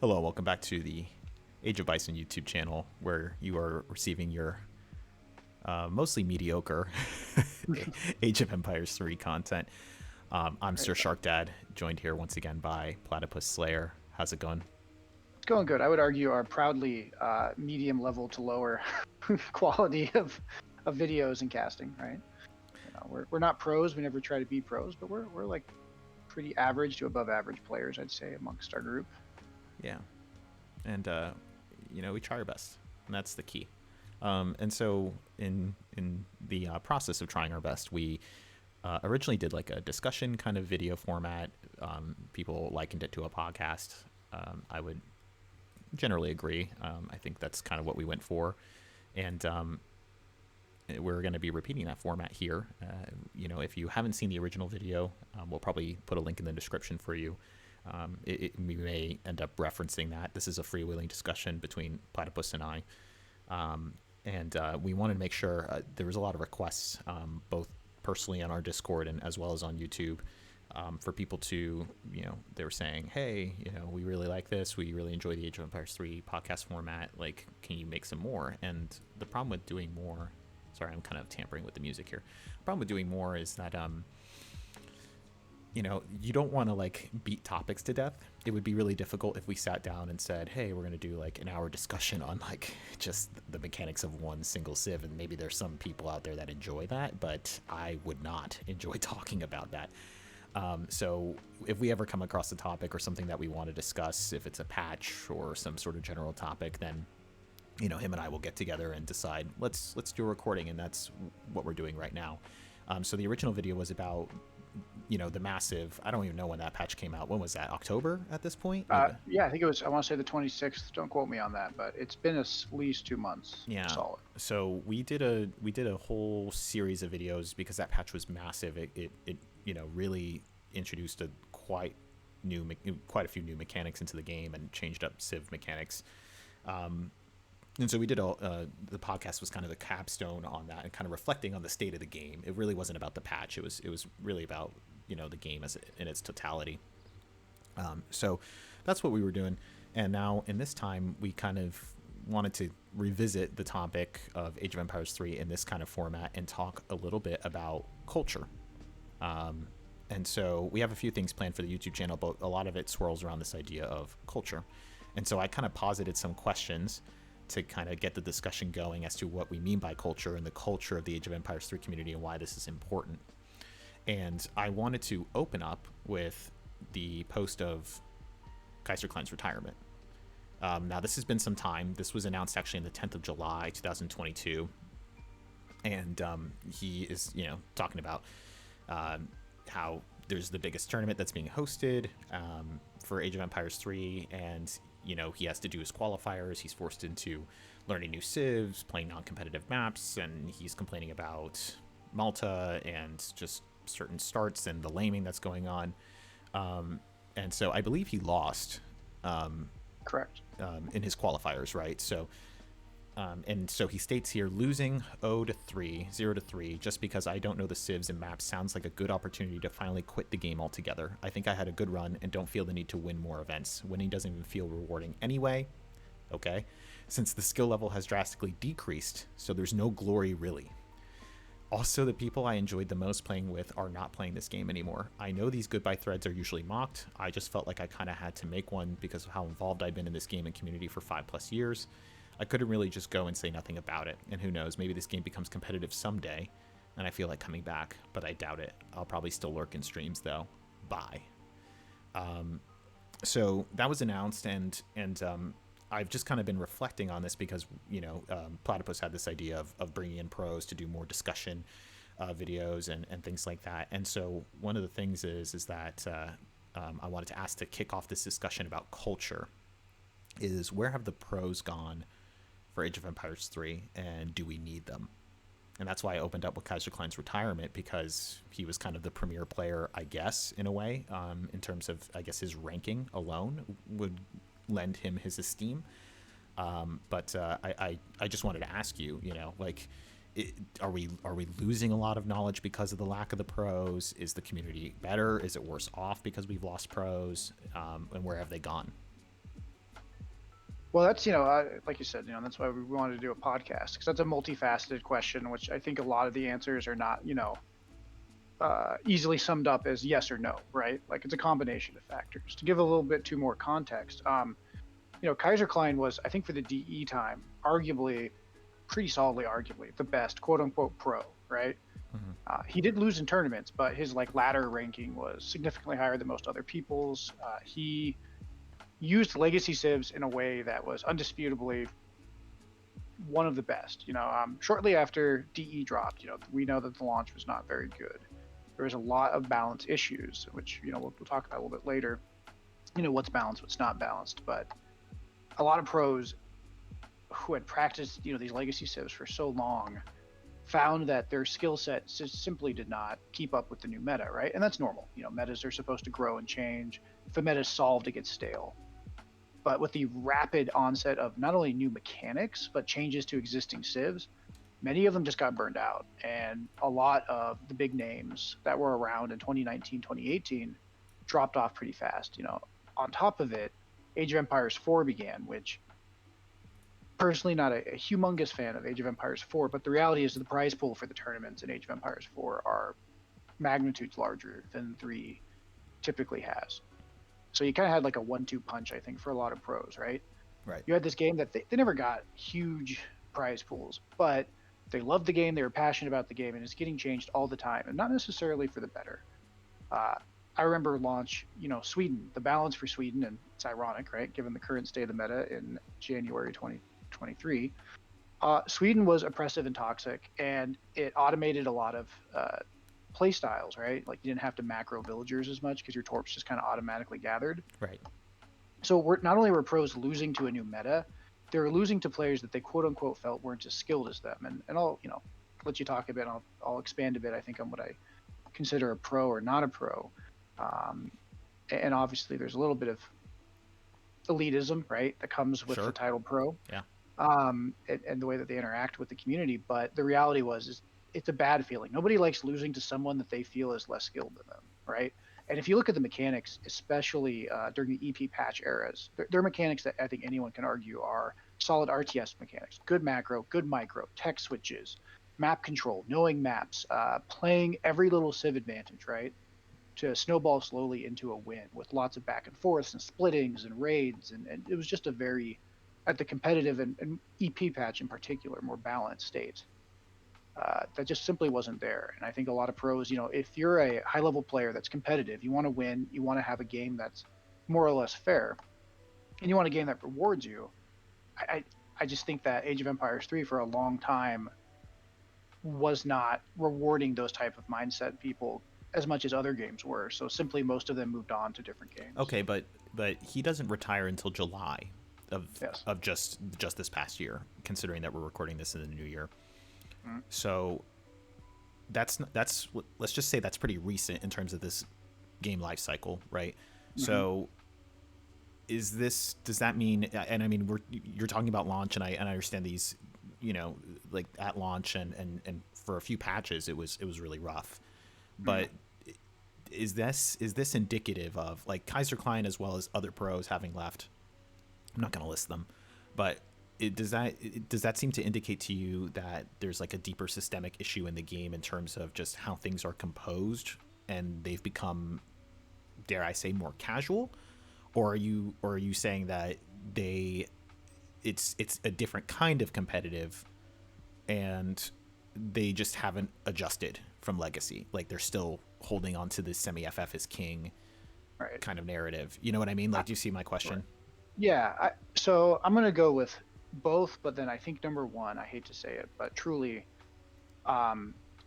Hello, welcome back to the Age of Bison YouTube channel, where you are receiving your mostly mediocre Age of Empires 3 content. I'm Sir Shark Dad, joined here once again by Platypus Slayer. How's it going? It's going good. I would argue our proudly medium level to lower quality of videos and casting, right? We're not pros. We never try to be pros, but we're like pretty average to above average players, I'd say, amongst our group. Yeah, and we try our best, and that's the key. And so in the process of trying our best, we originally did like a discussion kind of video format. People likened it to a podcast. I would generally agree. I think that's kind of what we went for, and we're going to be repeating that format here. If you haven't seen the original video, we'll probably put a link in the description for you. We may end up referencing that. This is a freewheeling discussion between Platypus and I. And we wanted to make sure there was a lot of requests, both personally on our Discord and as well as on YouTube, for people to, they were saying, hey, we really like this. We really enjoy the Age of Empires 3 podcast format. Like, can you make some more? And the problem with doing more, sorry, I'm kind of tampering with the music here. The problem with doing more is that, you don't want to like beat topics to death. It would be really difficult if we sat down and said, hey, we're going to do like an hour discussion on like just the mechanics of one single civ. And maybe there's some people out there that enjoy that, but I would not enjoy talking about that. So if we ever come across a topic or something that we want to discuss, if it's a patch or some sort of general topic, then him and I will get together and decide, let's do a recording. And that's what we're doing right now. So the original video was about the massive, I don't even know when that patch came out. When was that? October at this point? Yeah, I think it was, I want to say the 26th. Don't quote me on that, but it's been at least 2 months. Yeah. Solid. So we did a whole series of videos because that patch was massive. It really introduced quite a few new mechanics into the game and changed up civ mechanics. And so we did the podcast was kind of the capstone on that and kind of reflecting on the state of the game. It really wasn't about the patch. It was really about, the game in its totality. So that's what we were doing. And now in this time, we kind of wanted to revisit the topic of Age of Empires 3 in this kind of format and talk a little bit about culture. And so we have a few things planned for the YouTube channel, but a lot of it swirls around this idea of culture. And so I kind of posited some questions to kind of get the discussion going as to what we mean by culture and the culture of the Age of Empires 3 community and why this is important. And I wanted to open up with the post of Kaiserklein's retirement. Now, this has been some time. This was announced actually on the 10th of July, 2022. And he is, talking about how there's the biggest tournament that's being hosted for Age of Empires 3, and he has to do his qualifiers. He's forced into learning new civs, playing non-competitive maps, and he's complaining about Malta and just certain starts and the laming that's going on. And so I believe he lost. Correct. In his qualifiers, right? So, and so he states here, losing 0-3, just because I don't know the civs and maps sounds like a good opportunity to finally quit the game altogether. I think I had a good run and don't feel the need to win more events. Winning doesn't even feel rewarding anyway. Okay. Since the skill level has drastically decreased, so there's no glory really. Also, the people I enjoyed the most playing with are not playing this game anymore. I know these goodbye threads are usually mocked. I just felt like I kind of had to make one because of how involved I've been in this game and community for 5+ years. I couldn't really just go and say nothing about it. And who knows, maybe this game becomes competitive someday and I feel like coming back, but I doubt it. I'll probably still lurk in streams though. Bye. So that was announced, and I've just kind of been reflecting on this because, Platypus had this idea of bringing in pros to do more discussion videos and things like that. And so one of the things is that I wanted to ask to kick off this discussion about culture is, where have the pros gone for Age of Empires 3, and do we need them? And that's why I opened up with Kaiserklein's retirement, because he was kind of the premier player, I guess, in a way, in terms of, I guess, his ranking alone would lend him his esteem. But I just wanted to ask you, are we losing a lot of knowledge because of the lack of the pros? Is the community better? Is it worse off because we've lost pros? And where have they gone? Well, that's, like you said, that's why we wanted to do a podcast, because that's a multifaceted question, which I think a lot of the answers are not, easily summed up as yes or no, right? Like it's a combination of factors. To give a little bit too more context, Kaiserklein was, I think, for the DE time, arguably, pretty solidly, arguably the best quote unquote pro, right? Hmm. He did lose in tournaments, but his like ladder ranking was significantly higher than most other people's. He used legacy civs in a way that was undisputably one of the best. Shortly after DE dropped, we know that the launch was not very good. There was a lot of balance issues, which we'll talk about a little bit later. What's balanced, what's not balanced, but a lot of pros who had practiced these legacy civs for so long found that their skill set simply did not keep up with the new meta, right? And that's normal. Metas are supposed to grow and change. If a meta is solved, it gets stale. But with the rapid onset of not only new mechanics, but changes to existing civs, many of them just got burned out. And a lot of the big names that were around in 2019, 2018 dropped off pretty fast. On top of it, Age of Empires 4 began, which personally not a humongous fan of Age of Empires 4, but the reality is the prize pool for the tournaments in Age of Empires 4 are magnitudes larger than 3 typically has. So you kind of had like a 1-2 punch, I think, for a lot of pros, right? Right. You had this game that they never got huge prize pools, but they loved the game, they were passionate about the game, and it's getting changed all the time, and not necessarily for the better. I remember launch, Sweden, the balance for Sweden, and it's ironic, right, given the current state of the meta in January 2023. Sweden was oppressive and toxic, and it automated a lot of play styles, right? Like you didn't have to macro villagers as much because your torps just kind of automatically gathered. Right. So not only were pros losing to a new meta, they were losing to players that they quote unquote felt weren't as skilled as them. And I'll let you talk a bit. I'll expand a bit, I think, on what I consider a pro or not a pro. And obviously there's a little bit of elitism, right, that comes with the title pro. Yeah. And the way that they interact with the community. But the reality is it's a bad feeling. Nobody likes losing to someone that they feel is less skilled than them, right? And if you look at the mechanics, especially during the EP patch eras, they're mechanics that I think anyone can argue are solid RTS mechanics. Good macro, good micro, tech switches, map control, knowing maps, playing every little civ advantage, right? To snowball slowly into a win with lots of back and forths and splittings and raids. And it was just a very, at the competitive and EP patch in particular, more balanced state. That just simply wasn't there. And I think a lot of pros, if you're a high level player that's competitive, you want to win, you want to have a game that's more or less fair, and you want a game that rewards you. I just think that Age of Empires 3 for a long time was not rewarding those type of mindset people as much as other games were. So simply most of them moved on to different games. Okay, but he doesn't retire until July of Yes. of just this past year, considering that we're recording this in the new year. Mm-hmm. So that's let's just say that's pretty recent in terms of this game life cycle, right? Mm-hmm. So does that mean, and I mean you're talking about launch, and I understand these, like at launch and for a few patches it was really rough. But is this indicative of like Kaiserklein as well as other pros having left? I'm not going to list them, but does that seem to indicate to you that there's like a deeper systemic issue in the game in terms of just how things are composed and they've become, dare I say, more casual? Or are you saying that it's a different kind of competitive and they just haven't adjusted from legacy? Like they're still holding on to the semi-FF is king kind of narrative. You know what I mean? Like, do you see my question? Yeah. So I'm going to go with both, but then I think number one, I hate to say it, but truly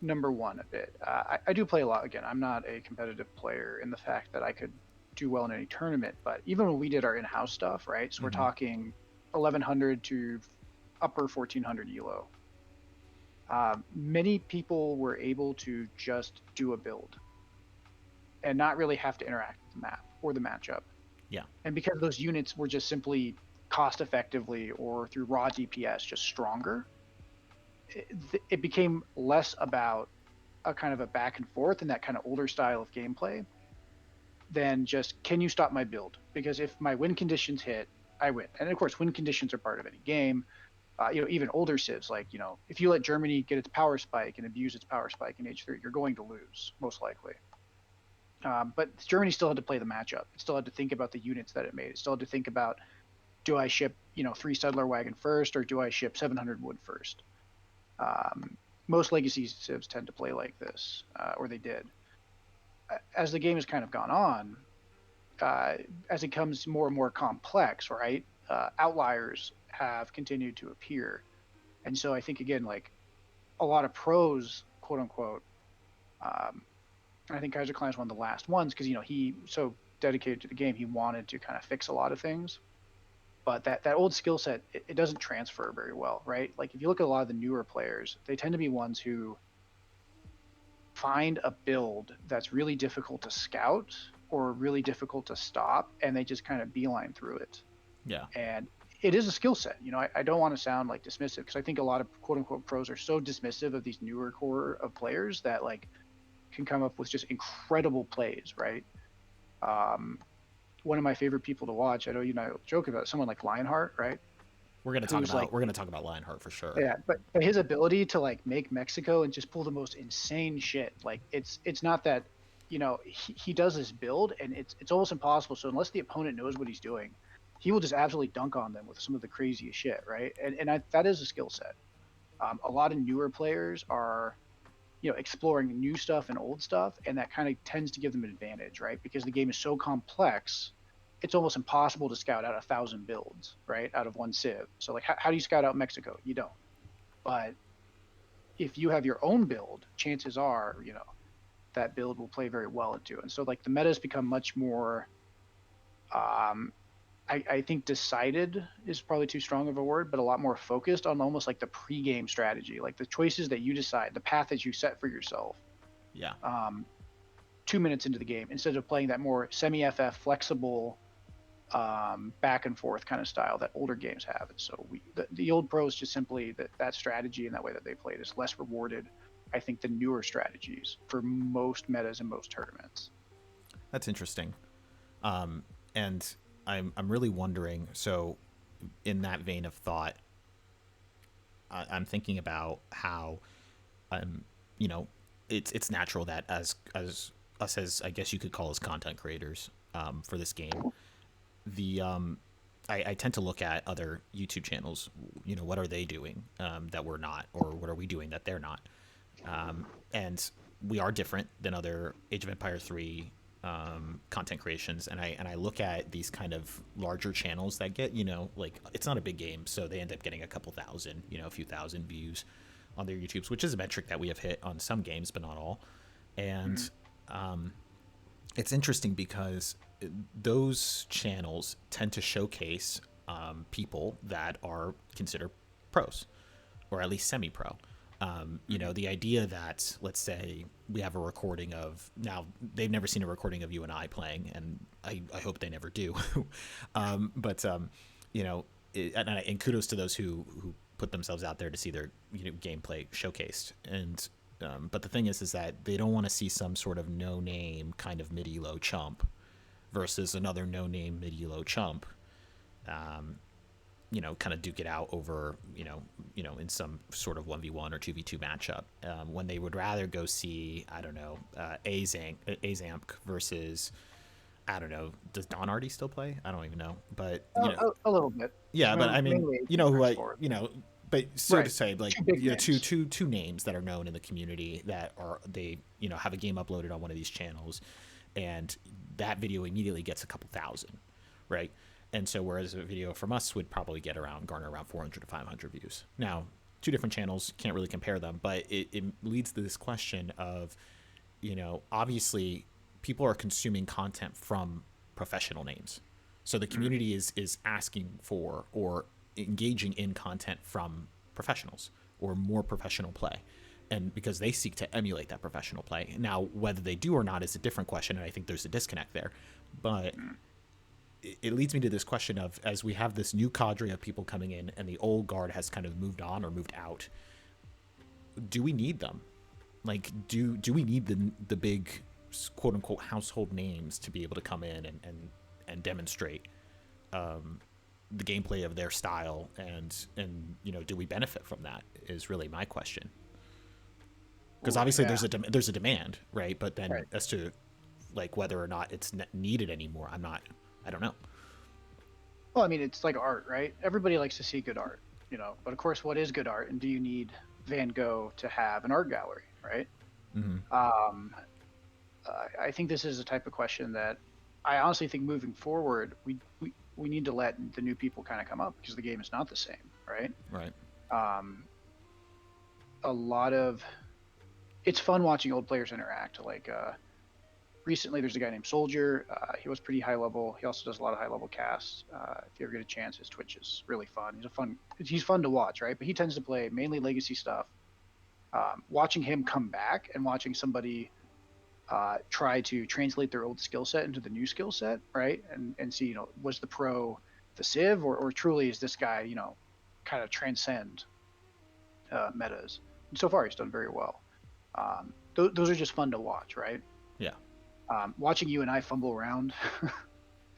number one a bit. I do play a lot. Again, I'm not a competitive player in the fact that I could do well in any tournament, but even when we did our in-house stuff, right? So we're talking 1100 to upper 1400 ELO. Many people were able to just do a build and not really have to interact with the map or the matchup. Yeah. And because those units were just simply cost effectively or through raw DPS just stronger, it became less about a kind of a back and forth and that kind of older style of gameplay than just, can you stop my build? Because if my win conditions hit, I win. And of course, win conditions are part of any game. Even older civs, like, if you let Germany get its power spike and abuse its power spike in H3, you're going to lose, most likely. But Germany still had to play the matchup. It still had to think about the units that it made. It still had to think about, do I ship, 3 settler wagon first, or do I ship 700 wood first? Most legacy civs tend to play like this, or they did. As the game has kind of gone on, as it becomes more and more complex, right? Outliers have continued to appear, and so I think, again, like, a lot of pros, quote unquote. I think Kaiserklein is one of the last ones because he so dedicated to the game, he wanted to kind of fix a lot of things, but that old skill set, it doesn't transfer very well, right? Like, if you look at a lot of the newer players, they tend to be ones who find a build that's really difficult to scout or really difficult to stop, and they just kind of beeline through it. Yeah. And it is a skill set. I don't want to sound like dismissive, because I think a lot of quote unquote pros are so dismissive of these newer core of players that, like, can come up with just incredible plays, right? One of my favorite people to watch, I know you and I joke about, someone like Lionheart, right? We're gonna talk about Lionheart for sure. Yeah, but his ability to, like, make Mexico and just pull the most insane shit, like, it's not that, he does this build and it's almost impossible. So unless the opponent knows what he's doing, he will just absolutely dunk on them with some of the craziest shit, right? And that is a skill set. A lot of newer players are, exploring new stuff and old stuff, and that kind of tends to give them an advantage, right? Because the game is so complex, it's almost impossible to scout out 1,000 builds, right, out of one civ. So, like, how do you scout out Mexico? You don't. But if you have your own build, chances are, that build will play very well into it. And so, like, the meta has become much more, I think decided is probably too strong of a word, but a lot more focused on almost like the pre-game strategy, like the choices that you decide, the path that you set for yourself. Yeah. 2 minutes into the game, instead of playing that more semi-FF flexible, back and forth kind of style that older games have. And so the old pros just simply that strategy and that way that they played is less rewarded, I think, than newer strategies for most metas and most tournaments. That's interesting. And I'm really wondering, so in that vein of thought, I'm thinking about how, it's natural that as us, as I guess you could call us content creators, for this game, I tend to look at other YouTube channels. What are they doing that we're not, or what are we doing that they're not? And we are different than other Age of Empires 3 content creations, and I look at these kind of larger channels that get, like, it's not a big game, so they end up getting a couple thousand, a few thousand views on their YouTubes, which is a metric that we have hit on some games but not all. And it's interesting because those channels tend to showcase people that are considered pros, or at least semi-pro. The idea that, let's say, we have a recording of, now they've never seen a recording of you and I playing, and I hope they never do. And kudos to those who put themselves out there to see their gameplay showcased. And but the thing is that they don't want to see some sort of no-name kind of mid-elo chump versus another no-name mid-elo chump. Kind of duke it out over, in some sort of 1v1 or 2v2 matchup, when they would rather go see, I don't know, Azamp versus, I don't know, does Don Artie still play? I don't even know, but a little bit. Yeah, but I mean, but so right. To say, like, two names that are known in the community that are, they have a game uploaded on one of these channels, and that video immediately gets a couple thousand, right? And so whereas a video from us would probably garner around 400 to 500 views. Now, two different channels, can't really compare them, but it leads to this question of, obviously people are consuming content from professional names. So the community is asking for or engaging in content from professionals or more professional play. And because they seek to emulate that professional play. Now, whether they do or not is a different question, and I think there's a disconnect there. But it leads me to this question of, as we have this new cadre of people coming in and the old guard has kind of moved on or moved out, do we need them? Like, do we need the big quote unquote household names to be able to come in and demonstrate the gameplay of their style, and do we benefit from that is really my question. Because obviously there's a demand, right? But then as to like whether or not it's needed anymore, I don't know. Well, I mean, it's like art, right? Everybody likes to see good art, but of course, what is good art, and do you need Van Gogh to have an art gallery, right? Mm-hmm. I think this is a type of question that I honestly think moving forward, we need to let the new people kind of come up, because the game is not the same, right? Right. A lot of it's fun watching old players interact. Like recently, there's a guy named Soldier. He was pretty high level. He also does a lot of high level casts. If you ever get a chance, his Twitch is really fun. He's fun to watch, right? But he tends to play mainly legacy stuff. Watching him come back and watching somebody try to translate their old skill set into the new skill set, right? And see, was the pro the Civ, or truly is this guy, kind of transcend metas? And so far, he's done very well. Those are just fun to watch, right? Yeah. Watching you and I fumble around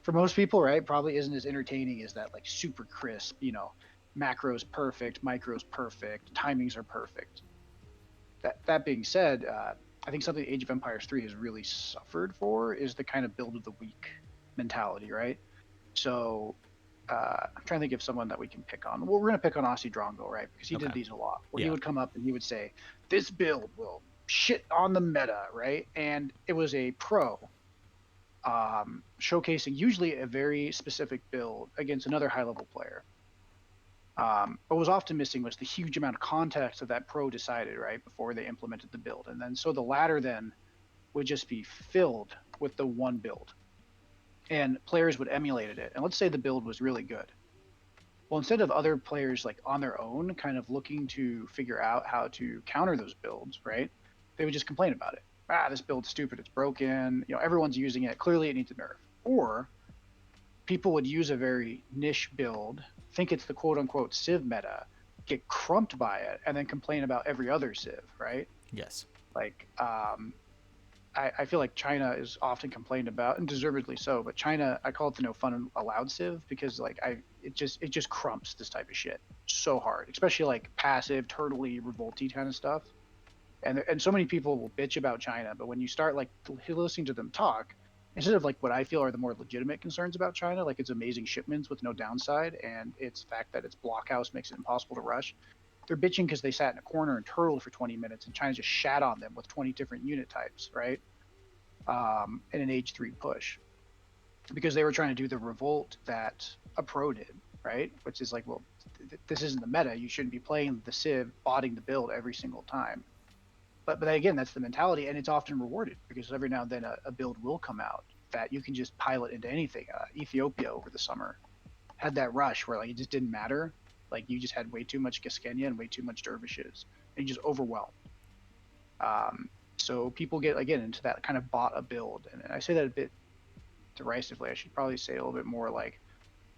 for most people, right, probably isn't as entertaining as that like super crisp, macros perfect, micros perfect, timings are perfect. That being said, I think something Age of Empires 3 has really suffered for is the kind of build of the week mentality, right? So I'm trying to think of someone that we can pick on. Well, we're going to pick on Aussie Drongo, right? Because he did these a lot, where he would come up and he would say, this build will shit on the meta, right? And it was a pro showcasing usually a very specific build against another high-level player. What was often missing was the huge amount of context that pro decided, right, before they implemented the build. And then so the ladder then would just be filled with the one build. And players would emulate it. And let's say the build was really good. Well, instead of other players like on their own kind of looking to figure out how to counter those builds, right, they would just complain about it. This build's stupid, it's broken, everyone's using it, clearly it needs a nerf. Or people would use a very niche build, think it's the quote unquote Civ meta, get crumped by it, and then complain about every other Civ, right? Yes. Like, I feel like China is often complained about, and deservedly so, but China, I call it the no fun allowed Civ, because like it just crumps this type of shit so hard, especially like passive, turtley, revolty kind of stuff. And so many people will bitch about China, but when you start like listening to them talk, instead of like what I feel are the more legitimate concerns about China, like its amazing shipments with no downside, and its fact that its blockhouse makes it impossible to rush, they're bitching because they sat in a corner and turtled for 20 minutes, and China just shat on them with 20 different unit types, right? In an Age 3 push, because they were trying to do the revolt that a pro did, right? Which is like, well, this isn't the meta. You shouldn't be playing the Civ, botting the build every single time. But again, that's the mentality, and it's often rewarded, because every now and then a build will come out that you can just pilot into anything. Ethiopia over the summer had that rush where like it just didn't matter. Like you just had way too much Gaskenia and way too much dervishes, and you just overwhelmed. So people get again into that kind of bot a build, and I say that a bit derisively. I should probably say a little bit more like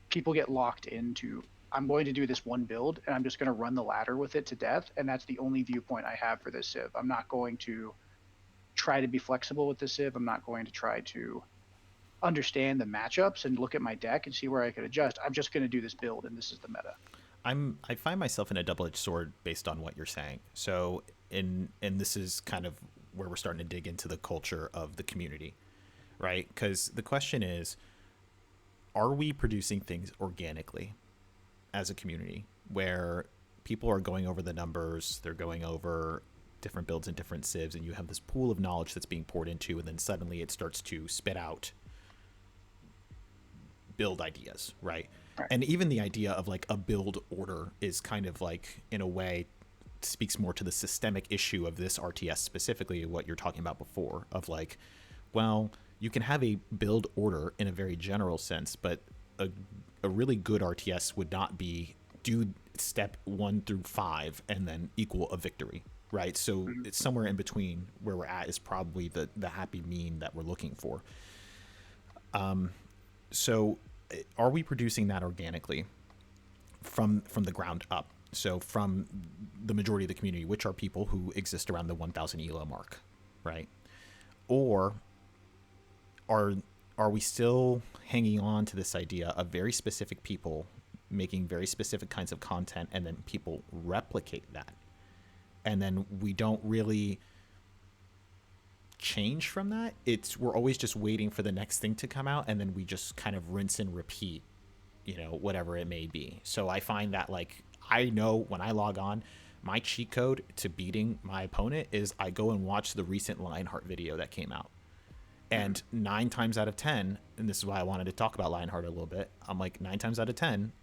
people get locked into, I'm going to do this one build and I'm just going to run the ladder with it to death, and that's the only viewpoint I have for this Civ. I'm not going to try to be flexible with the Civ. I'm not going to try to understand the matchups and look at my deck and see where I could adjust. I'm just going to do this build, and this is the meta. I find myself in a double-edged sword based on what you're saying. So and this is kind of where we're starting to dig into the culture of the community, right? Because the question is, are we producing things organically as a community where people are going over the numbers, they're going over different builds and different civs, and you have this pool of knowledge that's being poured into, and then suddenly it starts to spit out build ideas, right? And even the idea of like a build order is kind of like, in a way, speaks more to the systemic issue of this RTS, specifically what you're talking about before, of like, well, you can have a build order in a very general sense, but a really good RTS would not be do step 1 through 5 and then equal a victory, right? So it's somewhere in between where we're at is probably the happy mean that we're looking for. So are we producing that organically from the ground up? So from the majority of the community, which are people who exist around the 1,000 ELO mark, right? Or are we still hanging on to this idea of very specific people making very specific kinds of content, and then people replicate that. And then we don't really change from that. We're always just waiting for the next thing to come out, and then we just kind of rinse and repeat, whatever it may be. So I find that, like, I know when I log on, my cheat code to beating my opponent is I go and watch the recent Lionheart video that came out. And 9 times out of 10, and this is why I wanted to talk about Lionheart a little bit. I'm like, 9 times out of 10,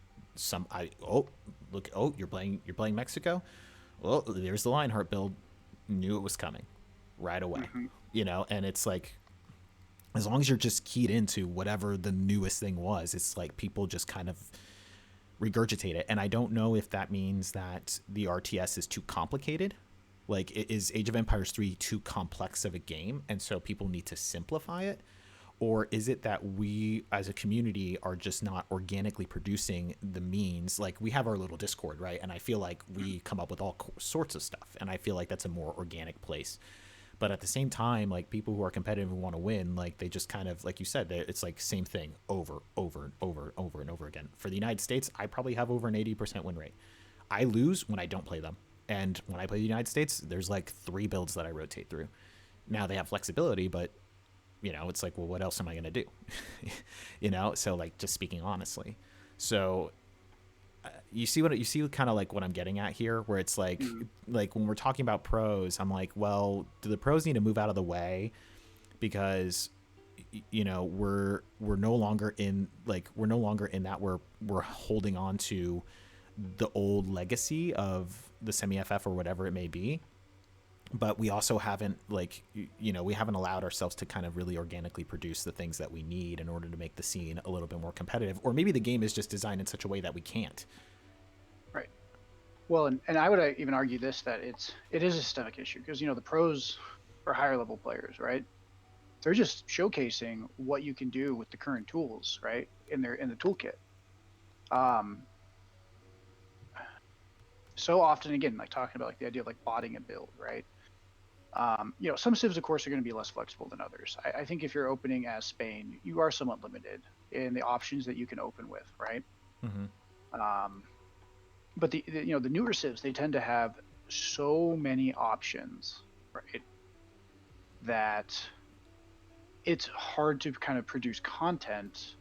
you're playing Mexico. Well, there's the Lionheart build. Knew it was coming right away. And it's like, as long as you're just keyed into whatever the newest thing was, it's like people just kind of regurgitate it. And I don't know if that means that the RTS is too complicated. Like, is Age of Empires 3 too complex of a game, and so people need to simplify it? Or is it that we as a community are just not organically producing the means? Like, we have our little Discord, right? And I feel like we come up with all sorts of stuff, and I feel like that's a more organic place. But at the same time, like, people who are competitive and want to win, like, they just kind of, like you said, it's like same thing over and over again. For the United States, I probably have over an 80% win rate. I lose when I don't play them. And when I play the United States, there's like 3 builds that I rotate through. Now they have flexibility, but it's like, well, what else am I going to do? So, like, just speaking honestly. So you see kind of like what I'm getting at here, where it's like, like when we're talking about pros, I'm like, well, do the pros need to move out of the way? Because we're no longer in that we're holding on to the old legacy of the semi-FF or whatever it may be, but we also haven't, like, we haven't allowed ourselves to kind of really organically produce the things that we need in order to make the scene a little bit more competitive. Or maybe the game is just designed in such a way that we can't. Right. Well, and I would even argue this, that it is a systemic issue, because the pros are higher level players, right? They're just showcasing what you can do with the current tools, right, in the toolkit. So often, again, like talking about like the idea of like botting a build, right? Some civs, of course, are going to be less flexible than others. I think if you're opening as Spain, you are somewhat limited in the options that you can open with, right? But the newer civs, they tend to have so many options, right, that it's hard to kind of produce content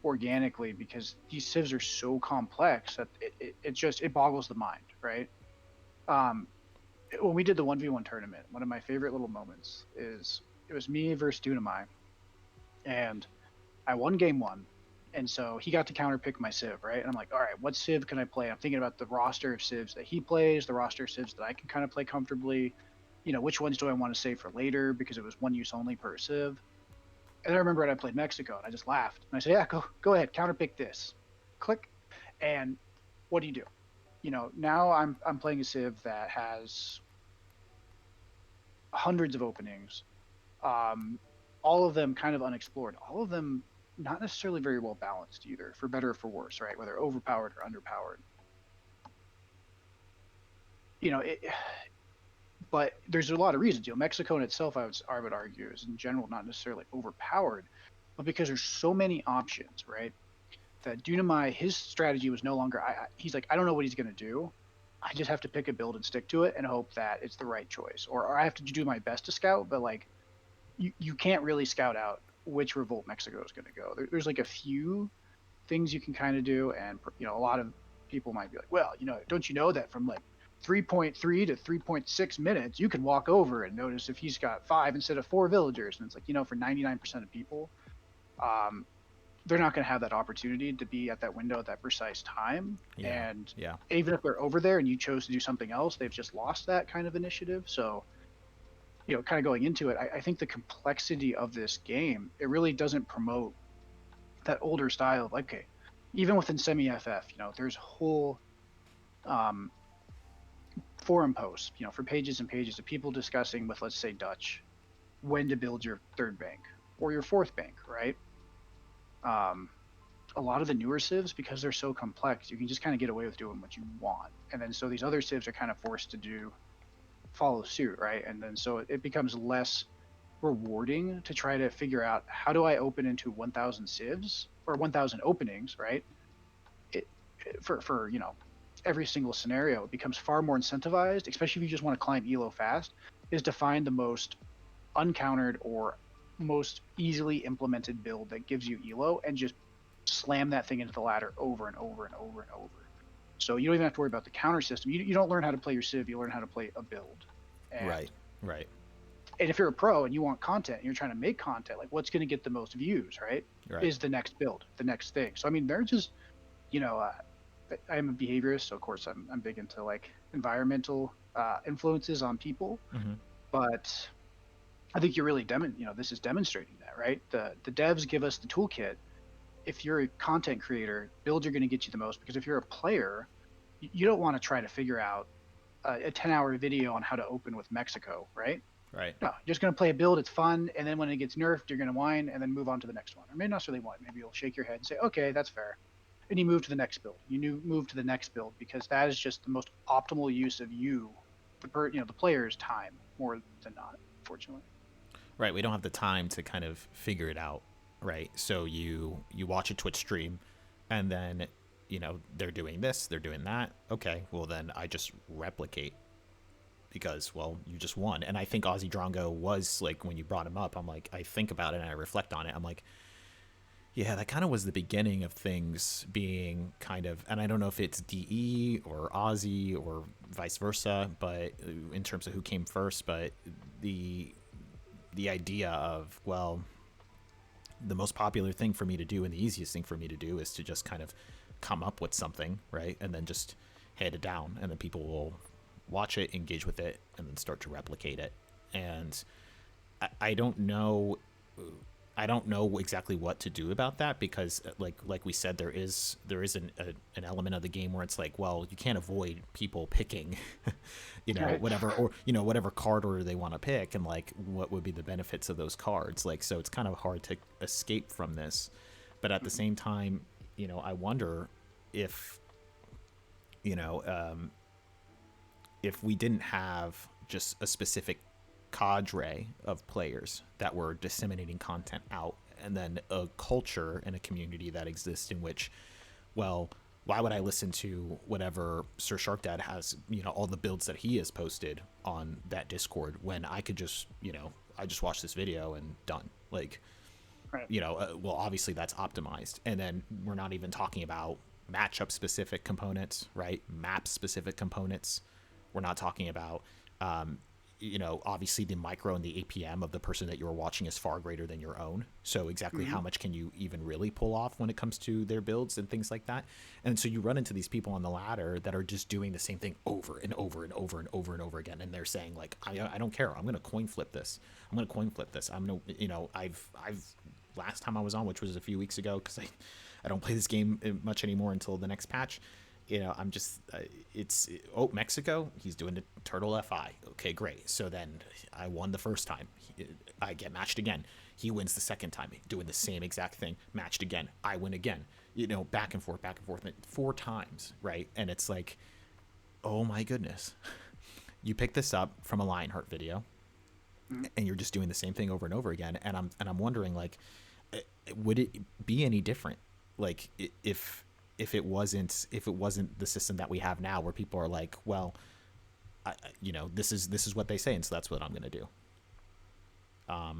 organically, because these civs are so complex that it boggles the mind, right? When we did the 1v1 tournament, one of my favorite little moments is it was me versus Dunamai, and I won game 1, and so he got to counterpick my civ, right? And I'm like, all right, what civ can I play? I'm thinking about the roster of civs that he plays, the roster of civs that I can kind of play comfortably. Which ones do I want to save for later, because it was one use only per civ. And I remember when I played Mexico, and I just laughed. And I said, yeah, go ahead, counterpick this. Click. And what do you do? Now I'm playing a civ that has hundreds of openings, all of them kind of unexplored, all of them not necessarily very well balanced either, for better or for worse, right? Whether overpowered or underpowered. But there's a lot of reasons. Mexico in itself, I would argue, is in general not necessarily overpowered, but because there's so many options, right? That Dunamai, his strategy was no longer, he's like, I don't know what he's going to do. I just have to pick a build and stick to it and hope that it's the right choice. Or I have to do my best to scout, but like, you can't really scout out which revolt Mexico is going to go. There's like a few things you can kind of do, and a lot of people might be like, well, don't you know that from like 3.3 to 3.6 minutes, you can walk over and notice if he's got 5 instead of 4 villagers. And it's like, for 99% of people, they're not going to have that opportunity to be at that window at that precise time. And even if they're over there and you chose to do something else, they've just lost that kind of initiative. So, kind of going into it, I think the complexity of this game, it really doesn't promote that older style of, okay, even within semi-FF, there's whole forum posts, for pages and pages of people discussing with, let's say, Dutch, when to build your 3rd bank or your 4th bank, right? A lot of the newer civs, because they're so complex, you can just kind of get away with doing what you want. And then so these other civs are kind of forced to follow suit, right? And then so it becomes less rewarding to try to figure out, how do I open into 1,000 civs or 1,000 openings, right? for every single scenario, it becomes far more incentivized, especially if you just want to climb elo fast, is to find the most uncountered or most easily implemented build that gives you elo and just slam that thing into the ladder over and over and over and over. So you don't even have to worry about the counter system. You don't learn how to play your civ, you learn how to play a build. And, Right. Right. and if you're a pro and you want content and you're trying to make content, like what's going to get the most views, right? Right. Is the next build, the next thing. So I mean, they're just, I'm a behaviorist, so of course I'm big into like environmental influences on people, Mm-hmm. but I think you're really this is demonstrating that, right? The devs give us the toolkit. If you're a content creator, builds are going to get you the most, because if you're a player, you don't want to try to figure out a 10-hour video on how to open with Mexico, right? Right. No, you're just going to play a build. It's fun, and then when it gets nerfed, you're going to whine and then move on to the next one, or maybe not necessarily whine. Maybe you'll shake your head and say, "Okay, that's fair," and you move to the next build. Move to the next build because that is just the most optimal use of the player's time more than not, unfortunately. Right. We don't have the time to kind of figure it out. Right. So you watch a Twitch stream, and then they're doing this, they're doing that. Okay. Well, then I just replicate, because you just won. And I think Ozzy Drongo was like, when you brought him up, I'm like, I think about it and I reflect on it. I'm like, yeah, that kind of was the beginning of things being kind of, and I don't know if it's DE or Ozzy or vice versa, but in terms of who came first, but the idea of, the most popular thing for me to do and the easiest thing for me to do is to just kind of come up with something, right? And then just hand it down, and then people will watch it, engage with it, and then start to replicate it. And I don't know exactly what to do about that, because like we said, there is an element of the game where it's like, you can't avoid people picking Right. whatever, or whatever card order they want to pick, and like what would be the benefits of those cards. Like, so it's kind of hard to escape from this. But at the same time, I wonder if you know if we didn't have just a specific cadre of players that were disseminating content out, and then a culture and a community that exists in which, why would I listen to whatever Sir Shark Dad has, all the builds that he has posted on that Discord, when I could just, I just watch this video and done. Like, Right. Obviously that's optimized. And then we're not even talking about matchup specific components, right? Map specific components. We're not talking about, obviously the micro and the APM of the person that you're watching is far greater than your own. So exactly how much can you even really pull off when it comes to their builds and things like that? And so you run into these people on the ladder that are just doing the same thing over and over and over and over and over again. And they're saying like, I don't care. I'm going to coin flip this. I'm going to coin flip this. I'm going to, I've last time I was on, which was a few weeks ago, because I don't play this game much anymore until the next patch. I'm just, Mexico, he's doing the turtle FI. Okay, great. So then I won the first time. I get matched again. He wins the second time, doing the same exact thing, matched again. I win again, back and forth, 4 times, right? And it's like, oh my goodness. You pick this up from a Lionheart video, and you're just doing the same thing over and over again. And I'm wondering, like, would it be any different? Like, if it wasn't the system that we have now, where people are like, this is what they say, and so that's what I'm going to do. I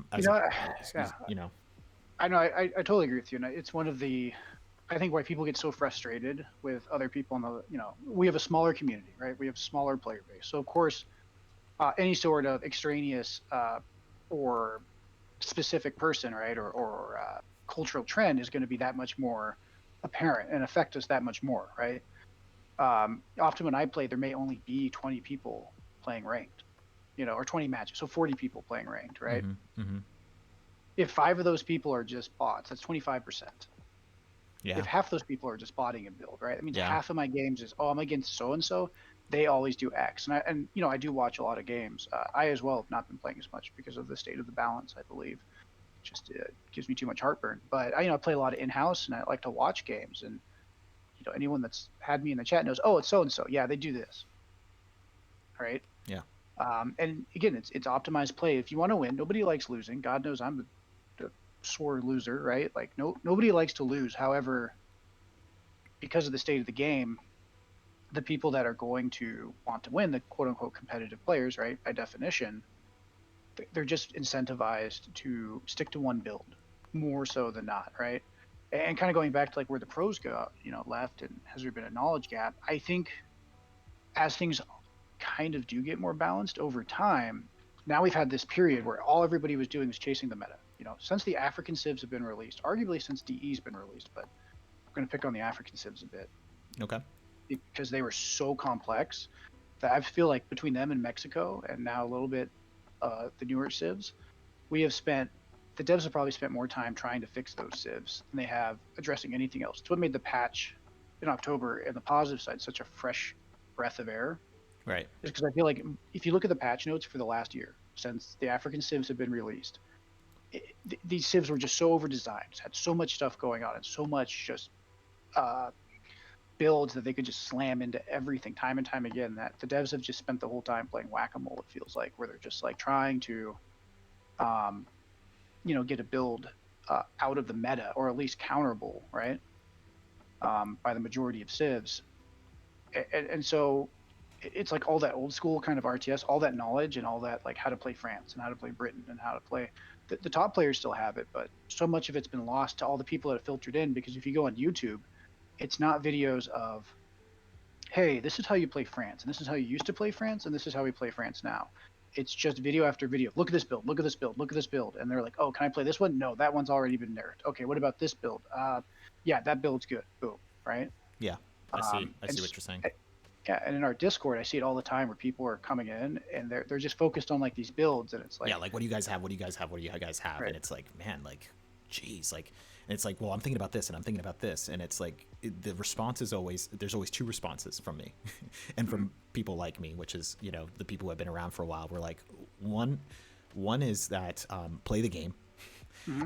know, I totally agree with you. And it's one of the, I think, why people get so frustrated with other people in the, we have a smaller community, right? We have a smaller player base. So of course, any sort of extraneous or specific person, right, or cultural trend is going to be that much more apparent and affect us that much more, right? Often when I play, there may only be 20 people playing ranked, or 20 matches, so 40 people playing ranked, right? If 5 of those people are just bots, that's 25%. Yeah. If half those people are just botting a build, right? That means Yeah. half of my games is, I'm against so and so. They always do X, and I do watch a lot of games. I as well have not been playing as much because of the state of the balance, I believe. Just gives me too much heartburn. But I play a lot of in-house, and I like to watch games. And anyone that's had me in the chat knows, it's so and so. Yeah, they do this. All right. Yeah. And again, it's optimized play. If you want to win, nobody likes losing. God knows I'm a sore loser, right? Like nobody likes to lose. However, because of the state of the game, the people that are going to want to win, the quote unquote competitive players, right, by definition, they're just incentivized to stick to one build more so than not, right? And kind of going back to like where the pros go, left, and has there been a knowledge gap? I think as things kind of do get more balanced over time, now we've had this period where all everybody was doing was chasing the meta. Since the African civs have been released, arguably since DE's been released, but I'm going to pick on the African civs a bit. Okay. Because they were so complex that I feel like between them and Mexico, and now a little bit the newer civs, the devs have probably spent more time trying to fix those civs than they have addressing anything else. It's what made the patch in October and the positive side such a fresh breath of air. Right. Just because I feel like if you look at the patch notes for the last year, since the African civs have been released, these civs were just so over designed, had so much stuff going on, and so much just builds that they could just slam into everything time and time again, that the devs have just spent the whole time playing whack-a-mole, it feels like, where they're just like trying to get a build out of the meta, or at least counterable, right, by the majority of civs. And so it's like all that old school kind of RTS, all that knowledge and all that, like how to play France and how to play Britain and how to play, the top players still have it, but so much of it's been lost to all the people that have filtered in. Because if you go on YouTube, it's not videos of, hey, this is how you play France, and this is how you used to play France, and this is how we play France now. It's just video after video. Look at this build, look at this build, look at this build. And they're like, oh, can I play this one? No, that one's already been nerfed. Okay, what about this build? Yeah, that build's good. Boom, right? Yeah, I see what you're saying. Yeah, and in our Discord, I see it all the time where people are coming in and they're just focused on like these builds, and it's like, yeah, like, what do you guys have? What do you guys have? What do you guys have? Right. And it's like, man, like, geez, like, and it's like, well, I'm thinking about this and I'm thinking about this, and it's like the response is always, there's always two responses from me, and from people like me, which is the people who have been around for a while. We're like, one is that play the game.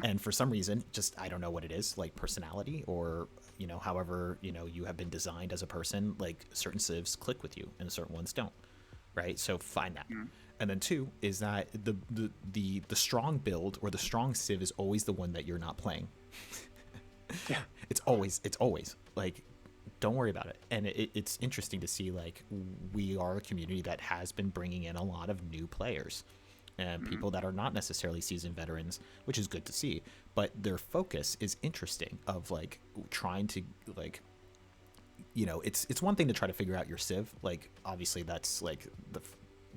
And for some reason, just, I don't know what it is, like personality, or however you have been designed as a person, like certain civs click with you and certain ones don't, right? So find that. And then two is that the strong build or the strong civ is always the one that you're not playing. Yeah. It's always like, don't worry about it. And it's interesting to see, like, we are a community that has been bringing in a lot of new players and people that are not necessarily seasoned veterans, which is good to see, but their focus is interesting, of like trying to, like, it's one thing to try to figure out your civ, like obviously that's like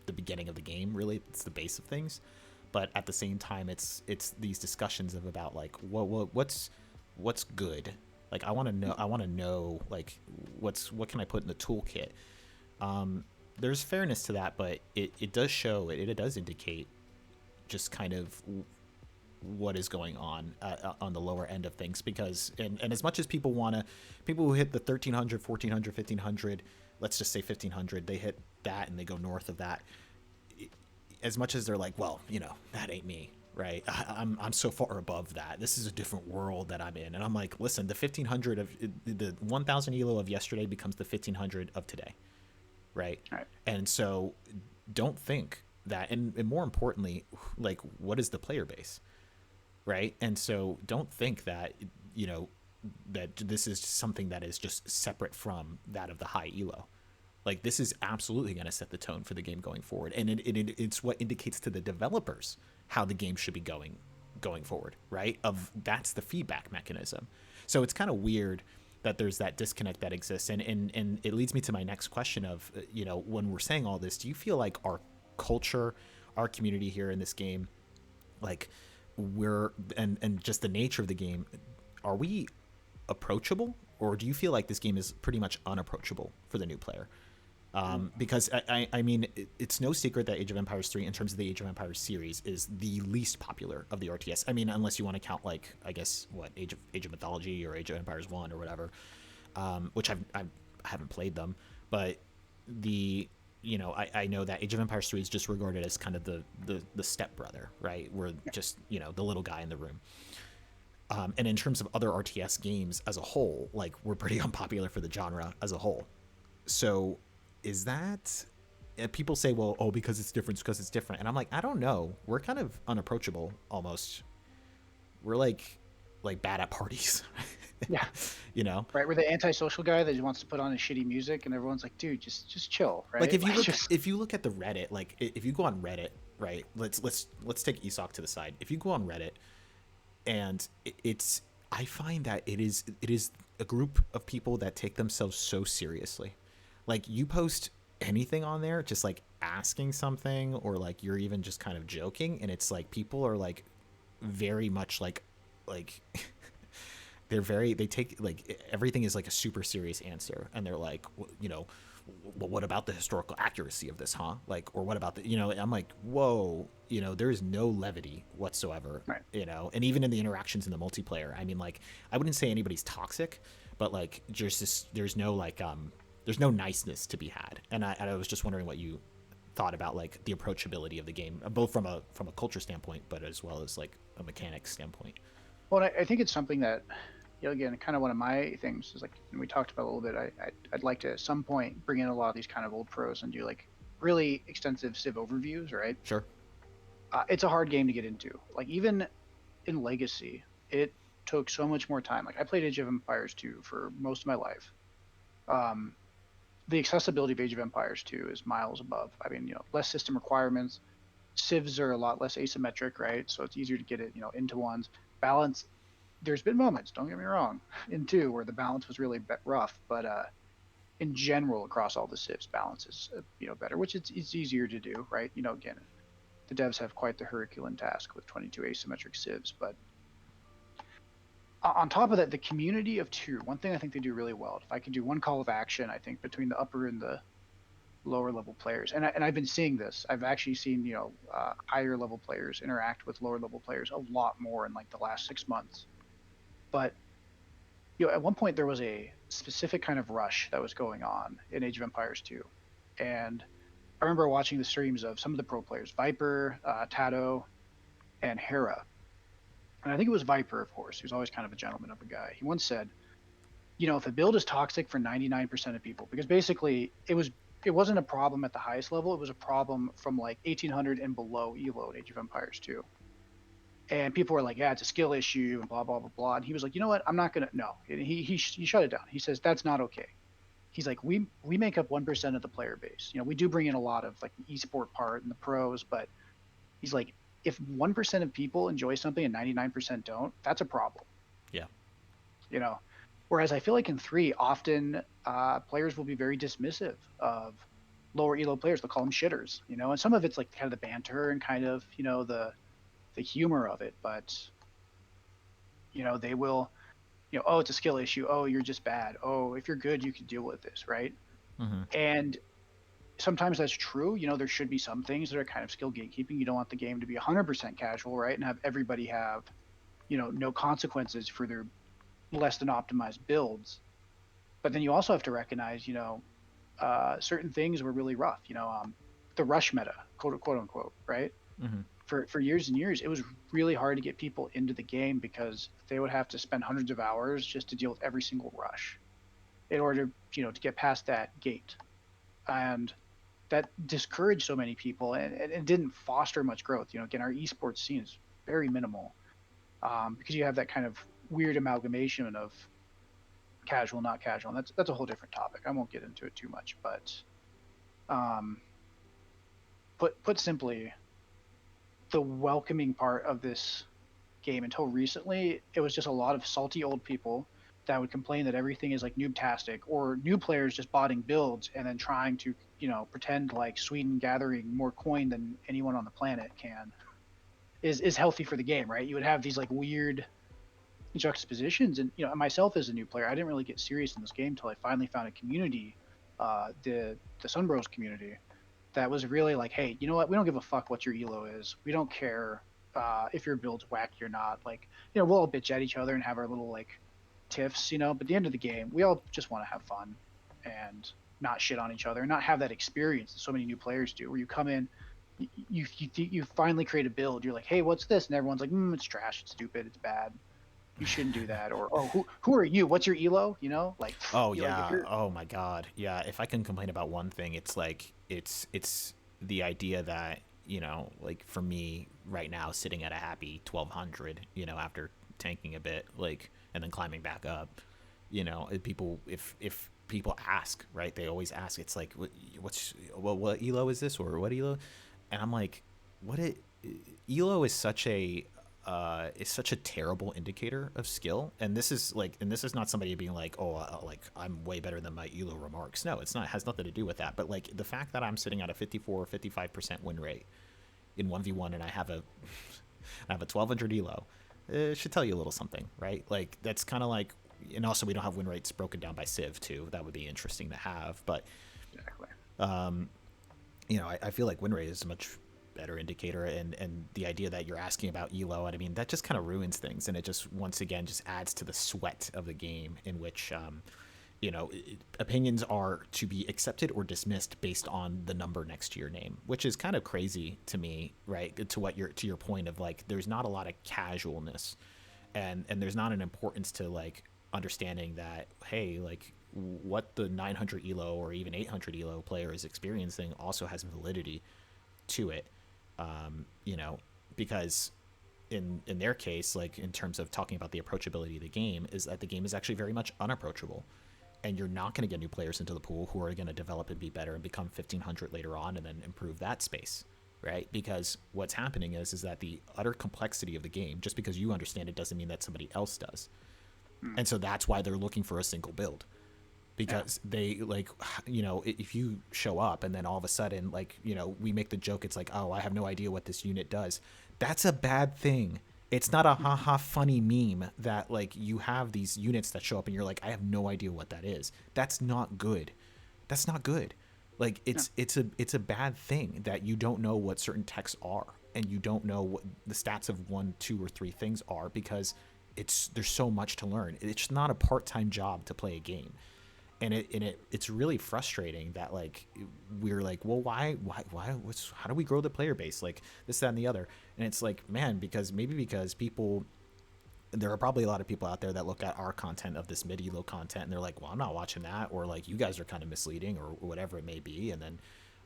the beginning of the game, really, it's the base of things, but at the same time it's these discussions of about like what's good, like I want to know like what can I put in the toolkit. There's fairness to that, but it does show, it does indicate just kind of what is going on the lower end of things, because and as much as people who hit the 1300, 1400, 1500, let's just say 1500, they hit that and they go north of that, as much as they're like, well, that ain't me, right? I'm so far above that. This is a different world that I'm in. And I'm like, listen, the 1500 of the 1000 elo of yesterday becomes the 1500 of today. Right. And so don't think that, and more importantly, like, what is the player base, right? And so don't think that that this is something that is just separate from that of the high elo. Like, this is absolutely going to set the tone for the game going forward, and it's what indicates to the developers how the game should be going forward, right? That's the feedback mechanism. So it's kind of weird that there's that disconnect that exists, and it leads me to my next question of, when we're saying all this, do you feel like our culture, our community here in this game, like and just the nature of the game, are we approachable, or do you feel like this game is pretty much unapproachable for the new player? Because I mean, it's no secret that Age of Empires 3, in terms of the Age of Empires series, is the least popular of the RTS. I mean, unless you want to count, like, I guess, what, Age of Mythology or Age of Empires 1 or whatever, which I haven't played them, but I know that Age of Empires 3 is just regarded as kind of the stepbrother, right? We're just, the little guy in the room. And in terms of other RTS games as a whole, like, we're pretty unpopular for the genre as a whole. So is that, people say, well, because it's different, and I'm like, I don't know, we're kind of unapproachable almost. We're like, like bad at parties. Yeah. You know, Right. We're the antisocial guy that just wants to put on his shitty music, and everyone's like, dude, just chill, like right? Like just if you look at the Reddit, like if you go on Reddit, right? Let's take Isak to the side. If you go on Reddit, and it's I find that it is a group of people that take themselves so seriously. Like you post anything on there, just like asking something, or like you're even just kind of joking, and it's like people are like very much like they take like everything is like a super serious answer, and they're like, you know, well, what about the historical accuracy of this, huh? Like, or what about the, you know, I'm like, whoa, you know, there's no levity whatsoever, right. you know, and even in the interactions in the multiplayer, I mean, like, I wouldn't say anybody's toxic, but like, there's no like, there's no niceness to be had. And I was just wondering what you thought about like the approachability of the game, both from a culture standpoint, but as well as like a mechanics standpoint. Well, I think it's something that, you know, again, kind of one of my things is like, and we talked about a little bit. I'd like to at some point bring in a lot of these kind of old pros and do like really extensive Civ overviews, right? Sure. It's a hard game to get into. Like even in Legacy, it took so much more time. Like I played Age of Empires 2 for most of my life. Um, the accessibility of Age of Empires 2 is miles above. I mean, you know, less system requirements. Civs are a lot less asymmetric, right? So it's easier to get it, you know, into ones. Balance. There's been moments, don't get me wrong, in 2 where the balance was really rough, but in general, across all the civs, balance is you know better, which it's easier to do, right? You know, again, the devs have quite the Herculean task with 22 asymmetric civs, but on top of that, the community of 2, one thing I think they do really well, if I could do one call of action, I think between the upper and the lower level players, and I've been seeing this. I've actually seen, you know, higher level players interact with lower level players a lot more in like the last 6 months. But you know, at one point there was a specific kind of rush that was going on in Age of Empires 2, and I remember watching the streams of some of the pro players, Viper, Tato, and Hera, and I think it was Viper, of course. He was always kind of a gentleman of a guy. He once said, you know, if a build is toxic for 99% of people, because basically it wasn't a problem at the highest level. It was a problem from like 1800 and below elo at Age of Empires 2. And people were like, yeah, it's a skill issue and blah, blah, blah, blah. And he was like, you know what? I'm not going to, no. And he shut it down. He says, that's not okay. He's like, we make up 1% of the player base. You know, we do bring in a lot of like the esport part and the pros, but he's like, if 1% of people enjoy something and 99% don't, that's a problem. Yeah. You know, whereas I feel like in 3, often players will be very dismissive of lower elo players. They'll call them shitters, you know, and some of it's like kind of the banter and kind of, you know, the humor of it, but you know, they will, you know, oh, it's a skill issue. Oh, you're just bad. Oh, if you're good, you can deal with this, right? Mm-hmm. And sometimes that's true. You know, there should be some things that are kind of skill gatekeeping. You don't want the game to be 100% casual, right? And have everybody have, you know, no consequences for their less than optimized builds. But then you also have to recognize, you know, certain things were really rough. You know, the rush meta, quote unquote, right? Mm-hmm. For years and years, it was really hard to get people into the game because they would have to spend hundreds of hours just to deal with every single rush in order, you know, to get past that gate. And that discouraged so many people, and it didn't foster much growth. You know, again, our esports scene is very minimal because you have that kind of weird amalgamation of casual, not casual, and that's a whole different topic. I won't get into it too much, but put simply, the welcoming part of this game until recently, it was just a lot of salty old people that would complain that everything is like noobtastic, or new players just botting builds and then trying to, you know, pretend like Sweden gathering more coin than anyone on the planet can is healthy for the game, right? You would have these like weird juxtapositions, and you know, myself as a new player, I didn't really get serious in this game until I finally found a community, the Sunbros community, that was really like, hey, you know what? We don't give a fuck what your elo is. We don't care if your build's wacky or not. Like, you know, we'll all bitch at each other and have our little like tiffs, you know. But at the end of the game, we all just want to have fun and not shit on each other, and not have that experience that so many new players do, where you come in, you finally create a build. You're like, hey, what's this? And everyone's like, it's trash. It's stupid. It's bad. You shouldn't do that. Or, oh, who are you? What's your elo? You know, like, Oh like if yeah. you're Oh my God. Yeah. If I can complain about one thing, it's like it's the idea that, you know, like for me right now, sitting at a happy 1200, you know, after tanking a bit, like, and then climbing back up. People, if people ask, right, they always ask. It's like, what elo is this, or what elo? And I'm like, what it elo is such a terrible indicator of skill. And this is not somebody being like, oh, like I'm way better than my elo remarks. No, it's not. It has nothing to do with that. But like the fact that I'm sitting at a 54 or 55% win rate in 1v1, and I have a 1200 elo, it should tell you a little something, right? Like that's kind of like, and also we don't have win rates broken down by civ too. That would be interesting to have. But Exactly. I feel like win rate is a much better indicator, and the idea that you're asking about elo, and I mean that just kind of ruins things, and it just once again just adds to the sweat of the game, in which opinions are to be accepted or dismissed based on the number next to your name, which is kind of crazy to me, right? To your point of like, there's not a lot of casualness, and there's not an importance to like understanding that, hey, like what the 900 elo or even 800 elo player is experiencing also has validity to it. Because in their case, like in terms of talking about the approachability of the game, is that the game is actually very much unapproachable, and you're not going to get new players into the pool who are going to develop and be better and become 1500 later on and then improve that space, right? Because what's happening is that the utter complexity of the game, just because you understand it doesn't mean that somebody else does. And so that's why they're looking for a single build, because they like, if you show up and then all of a sudden, like, we make the joke, it's like, oh, I have no idea what this unit does. That's a bad thing. It's not a haha funny meme that like you have these units that show up and you're like, I have no idea what that is. That's not good. That's not good. Like it's a bad thing that you don't know what certain techs are, and you don't know what the stats of 1, 2, or 3 things are, because there's so much to learn. It's not a part-time job to play a game. And it's really frustrating that like we're like, well, why how do we grow the player base, like this, that, and the other? And it's like, man, because people, there are probably a lot of people out there that look at our content of this mid-elo content and they're like, well, I'm not watching that, or like you guys are kind of misleading, or whatever it may be. And then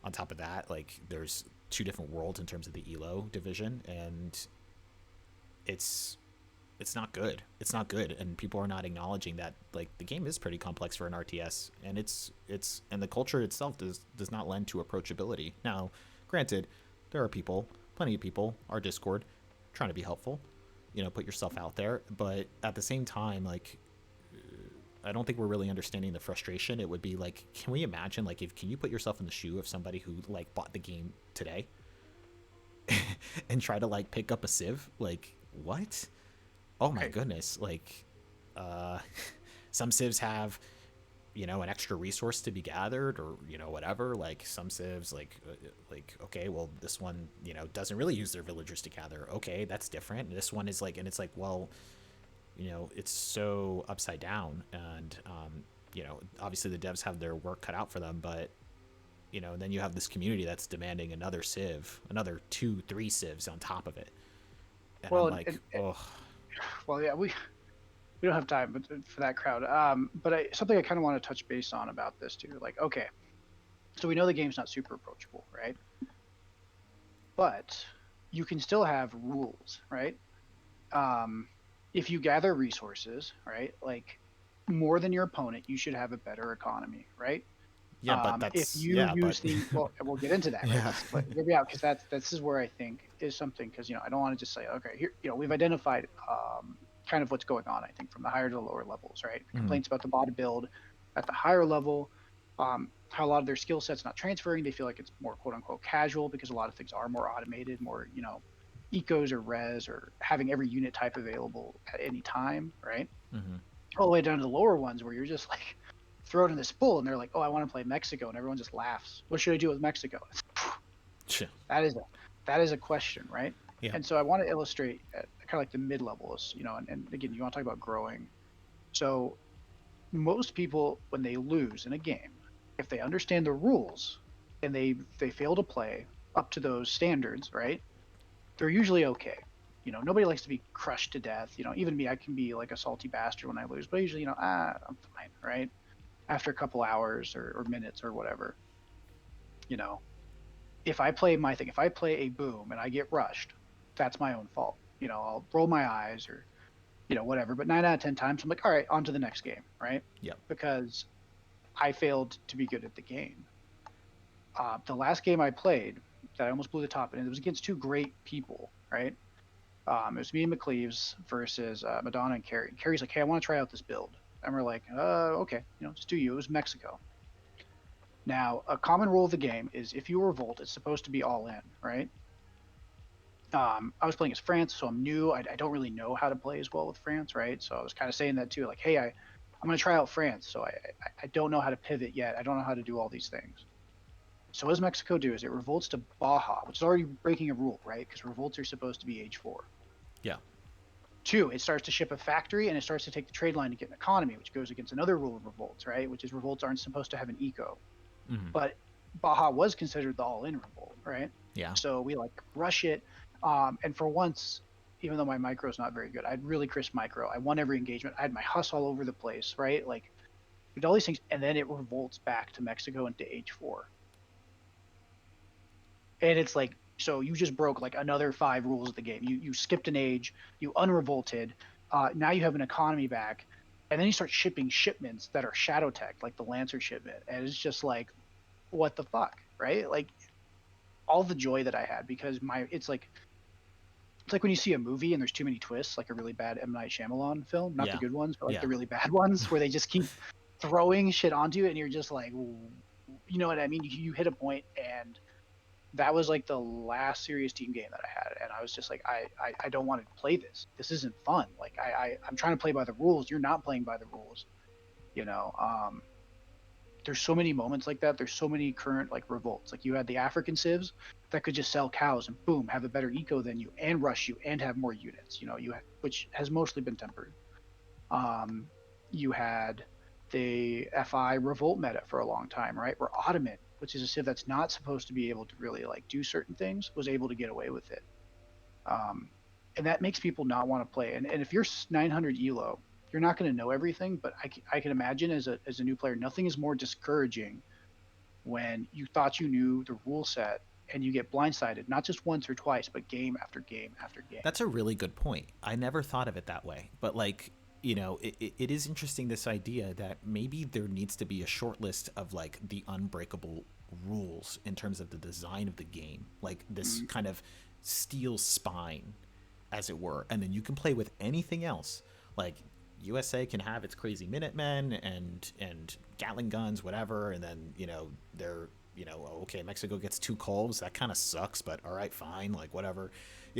on top of that, like there's 2 different worlds in terms of the elo division, and it's not good. It's not good, and people are not acknowledging that like the game is pretty complex for an RTS, and and the culture itself does not lend to approachability. Now, granted, there are plenty of people, our Discord, trying to be helpful, put yourself out there, but at the same time, like I don't think we're really understanding the frustration. It would be like, can we imagine, like, can you put yourself in the shoe of somebody who like bought the game today and try to like pick up a civ? Like, what? Oh my goodness. Like, some civs have, an extra resource to be gathered, or, whatever. Like some civs, like, okay, well, this one, doesn't really use their villagers to gather. Okay, that's different. And this one is like, and it's like, well, it's so upside down. And, obviously the devs have their work cut out for them, but, then you have this community that's demanding another civ, another 2, 3 civs on top of it. And well, I'm like, oh. Well, yeah, we don't have time, but for that crowd. But something I kind of want to touch base on about this too. Like, okay, so we know the game's not super approachable, right? But you can still have rules, right? If you gather resources, right, like more than your opponent, you should have a better economy, right? Yeah, but that's, if you yeah, use but the, well, we'll get into that, right? yeah. But hear me out, because this is where I think is something, because I don't want to just say, okay, here, we've identified kind of what's going on, I think, from the higher to the lower levels, right? Complaints about the bot build at the higher level, how a lot of their skill sets not transferring. They feel like it's more quote unquote casual, because a lot of things are more automated, more ecos or res, or having every unit type available at any time, right? All the way down to the lower ones where you're just like, throw it in this pool, and they're like, oh, I want to play Mexico, and everyone just laughs. What should I do with Mexico? That is a question, right? Yeah. And so I want to illustrate at kind of like the mid levels, and again, you want to talk about growing. So most people, when they lose in a game, if they understand the rules and they fail to play up to those standards, right, they're usually okay. Nobody likes to be crushed to death. Even me, I can be like a salty bastard when I lose, but usually, I'm fine, right? After a couple hours or minutes or whatever. If I play my thing, if I play a boom and I get rushed, that's my own fault. I'll roll my eyes, or whatever. But 9 out of 10 times, I'm like, all right, on to the next game, right? Yep. Because I failed to be good at the game. The last game I played that I almost blew the top in, it was against two great people, right? It was me and McCleaves versus Madonna and Carrie. Carrie's like, hey, I want to try out this build. And we're like, okay, just do you. It was Mexico. Now, a common rule of the game is if you revolt, it's supposed to be all in, right? I was playing as France, so I'm new. I don't really know how to play as well with France, right? So I was kind of saying that too, like, hey, I'm going to try out France. So I don't know how to pivot yet. I don't know how to do all these things. So what does Mexico do is it revolts to Baja, which is already breaking a rule, right? Because revolts are supposed to be age 4. Yeah. 2, it starts to ship a factory and it starts to take the trade line to get an economy, which goes against another rule of revolts, right? Which is revolts aren't supposed to have an eco. Mm-hmm. But Baja was considered the all-in revolt, right? Yeah. So we rush it. And for once, even though my micro is not very good, I had really crisp micro. I won every engagement. I had my huss all over the place, right? We did all these things, and then it revolts back to Mexico into H4. And it's so you just broke another 5 rules of the game. You skipped an age, you unrevolted, now you have an economy back, and then you start shipping shipments that are shadow tech, like the Lancer shipment, and it's just what the fuck, right? All the joy that I had, because it's like when you see a movie and there's too many twists, like a really bad M. Night Shyamalan film, not the good ones, but the really bad ones where they just keep throwing shit onto you, and you're just like, you know what I mean? You hit a point, and that was the last serious team game that I had, and I was just like, I don't want to play this. This isn't fun. I'm trying to play by the rules. You're not playing by the rules. There's so many moments like that. There's so many current revolts. You had the African civs that could just sell cows and boom, have a better eco than you and rush you and have more units. Which has mostly been tempered. You had the FI revolt meta for a long time, right? Where Ottoman, which is a civ that's not supposed to be able to really do certain things, was able to get away with it. And that makes people not want to play. And if you're 900 elo, you're not going to know everything, but I can imagine as a new player, nothing is more discouraging when you thought you knew the rule set and you get blindsided, not just once or twice, but game after game after game. That's a really good point. I never thought of it that way, but it is interesting, this idea that maybe there needs to be a short list of the unbreakable rules in terms of the design of the game, this kind of steel spine, as it were, and then you can play with anything else. USA can have its crazy Minutemen and Gatling guns, whatever, and then they're okay, Mexico gets 2 Culves, that kind of sucks, but all right, fine, whatever,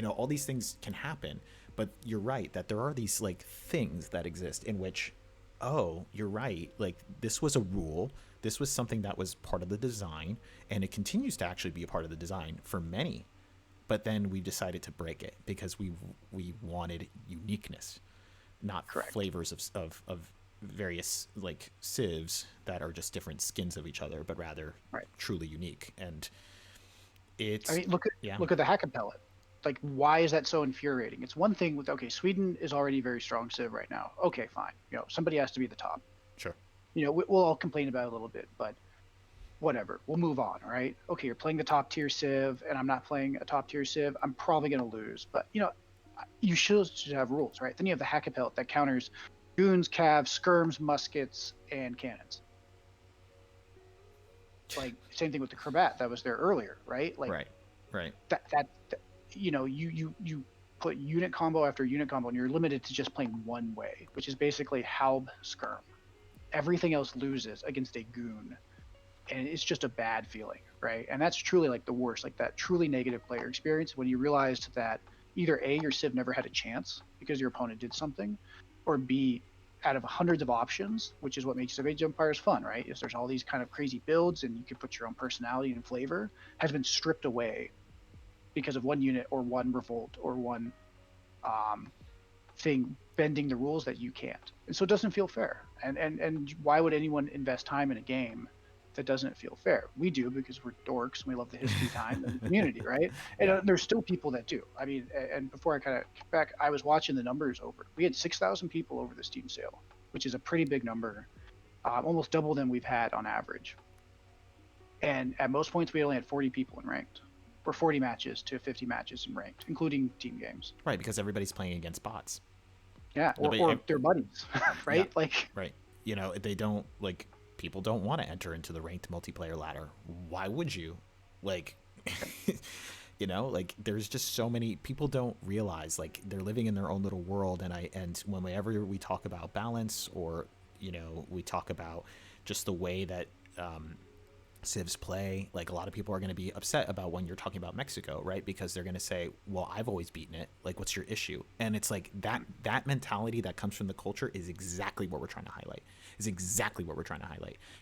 all these things can happen. But you're right that there are these things that exist in which, oh, you're right, this was a rule, this was something that was part of the design, and it continues to actually be a part of the design for many, but then we decided to break it because we wanted uniqueness, not Correct. flavors of various civs that are just different skins of each other, but rather truly unique. And it's, look at the Hacken pellet. Why is that so infuriating? It's one thing with, okay, Sweden is already a very strong civ right now. Okay, fine. Somebody has to be the top. Sure. We'll all complain about it a little bit, but whatever. We'll move on, right? Okay, you're playing the top tier civ, and I'm not playing a top tier civ. I'm probably going to lose, but you should have rules, right? Then you have the Hacken pellet that counters goons, cavs, skirms, muskets, and cannons. Same thing with the Crabat that was there earlier, right? Right. That you put unit combo after unit combo, and you're limited to just playing one way, which is basically Halb skirm. Everything else loses against a goon, and it's just a bad feeling, right? And that's truly the worst, that truly negative player experience when you realized that either A, your civ never had a chance because your opponent did something, or B, out of hundreds of options, which is what makes Civ Age Empires fun, right? Is there's all these kind of crazy builds and you can put your own personality and flavor, has been stripped away because of one unit or one revolt or one thing bending the rules that you can't. And so it doesn't feel fair. And why would anyone invest time in a game that doesn't feel fair? We do, because we're dorks and we love the history, time, and the community, right? And there's still people that do. I mean, and before I kind of kick back, I was watching the numbers over. We had 6,000 people over the Steam sale, which is a pretty big number, almost double than we've had on average. And at most points, we only had 40 people in ranked, or 40 matches to 50 matches in ranked, including team games. Right, because everybody's playing against bots. Yeah, Nobody, or their buddies, yeah, right? Like, right. You know, they don't like people don't want to enter into the ranked multiplayer ladder. Why would you? Like, you know, like there's just so many people don't realize like they're living in their own little world. And whenever we talk about balance, or you know, we talk about just the way that civs play, like a lot of people are going to be upset about when you're talking about Mexico, right? Because they're going to say, well, I've always beaten it, like what's your issue? And it's like that mentality that comes from the culture is exactly what we're trying to highlight,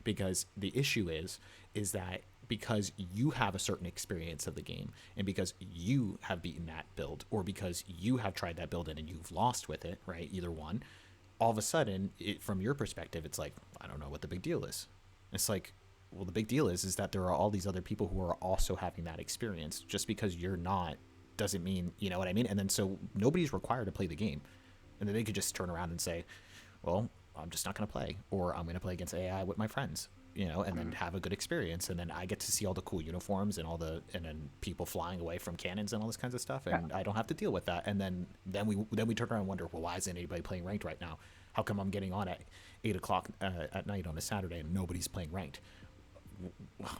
because the issue is that because you have a certain experience of the game, and because you have beaten that build, or because you have tried that build and you've lost with it, right? Either one, all of a sudden from your perspective, it's like, I don't know what the big deal is. It's like, well, the big deal is that there are all these other people who are also having that experience. Just because you're not doesn't mean, you know what I mean? And then so nobody's required to play the game. And then they could just turn around and say, well, I'm just not going to play, or I'm going to play against AI with my friends, you know, and then have a good experience. And then I get to see all the cool uniforms and and then people flying away from cannons and all this kinds of stuff. And I don't have to deal with that. And then we turn around and wonder, well, why isn't anybody playing ranked right now? How come I'm getting on at 8 o'clock at night on a Saturday and nobody's playing ranked?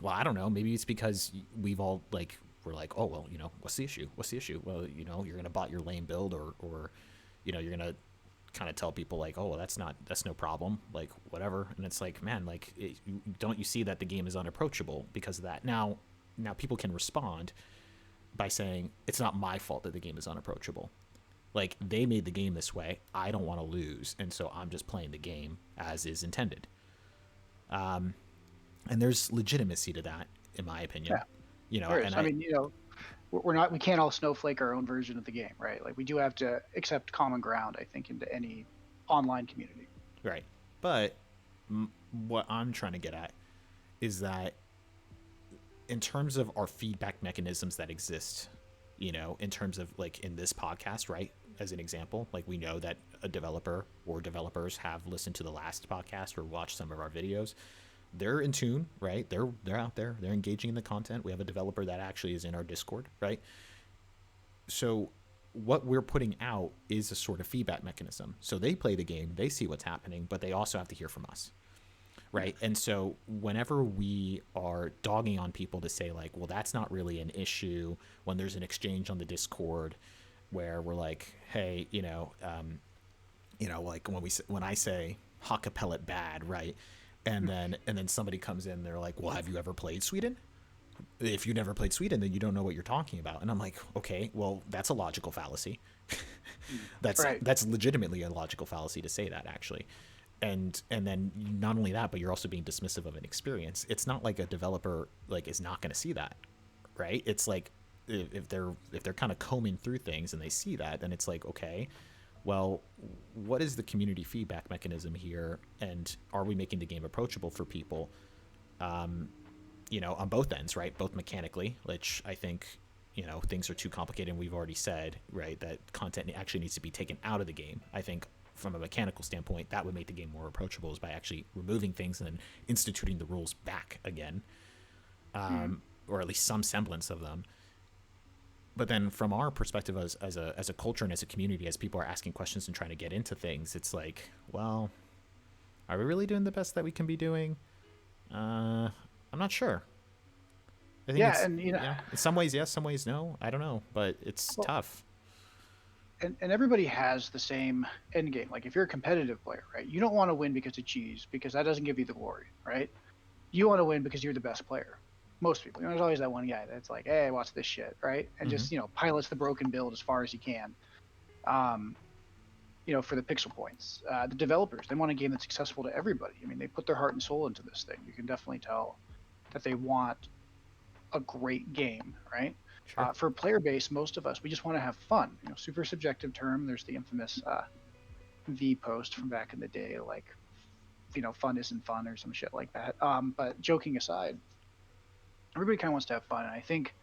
Well, I don't know. Maybe it's because we've all we're like, oh, well, you know, what's the issue? Well, you know, you're going to bot your lame build, or, you know, you're going to kind of tell people like, oh, well, that's no problem. Like, whatever. And it's like, man, like, don't you see that the game is unapproachable because of that? Now people can respond by saying, it's not my fault that the game is unapproachable. Like, they made the game this way. I don't want to lose. And so I'm just playing the game as is intended. And there's legitimacy to that, in my opinion. yeah, You know, there is. and I mean, you know, we can't all snowflake our own version of the game, right? Like, we do have to accept common ground, I think, into any online community. right. But what I'm trying to get at is that in terms of our feedback mechanisms that exist, you know, in terms of like in this podcast, right? As an example, like we know that a developer or developers have listened to the last podcast or watched some of our videos. They're in tune, right? They're out there. They're engaging in the content. We have a developer that actually is in our Discord, right? So what we're putting out is a sort of feedback mechanism. So they play the game, they see what's happening, but they also have to hear from us, right? And so whenever we are dogging on people to say like, well, that's not really an issue, when there's an exchange on the Discord where we're like, hey, you know, like when I say Haka pellet bad, right? And then somebody comes in, they're like, well, have you ever played Sweden? If you never played Sweden, then you don't know what you're talking about. And I'm like, okay, well, that's a logical fallacy. That's legitimately a logical fallacy to say that, actually. And then not only that, but you're also being dismissive of an experience. It's not like a developer like is not going to see that, right? It's like if they're kind of combing through things and they see that, then it's like, okay, well, what is the community feedback mechanism here, and are we making the game approachable for people? You know, on both ends, right? Both mechanically, which I think, you know, things are too complicated, and we've already said, right, that content actually needs to be taken out of the game. I think from a mechanical standpoint, that would make the game more approachable, is by actually removing things and then instituting the rules back again, or at least some semblance of them. But then from our perspective as a culture and as a community, as people are asking questions and trying to get into things, it's like, well, are we really doing the best that we can be doing? I'm not sure. I think and you know, in some ways yes, some ways no. I don't know, but it's tough. And everybody has the same end game. Like, if you're a competitive player, right, you don't want to win because of cheese, because that doesn't give you the glory, right? You want to win because you're the best player. Most people, you know, there's always that one guy that's like, hey, watch this shit, right? And just, you know, pilots the broken build as far as he can, you know, for the pixel points. The developers, they want a game that's accessible to everybody. I mean, they put their heart and soul into this thing. You can definitely tell that they want a great game, right? Sure. For player base, most of us, we just want to have fun. You know, super subjective term. There's the infamous V post from back in the day, like, you know, fun isn't fun or some shit like that. But joking aside, everybody kind of wants to have fun, and I think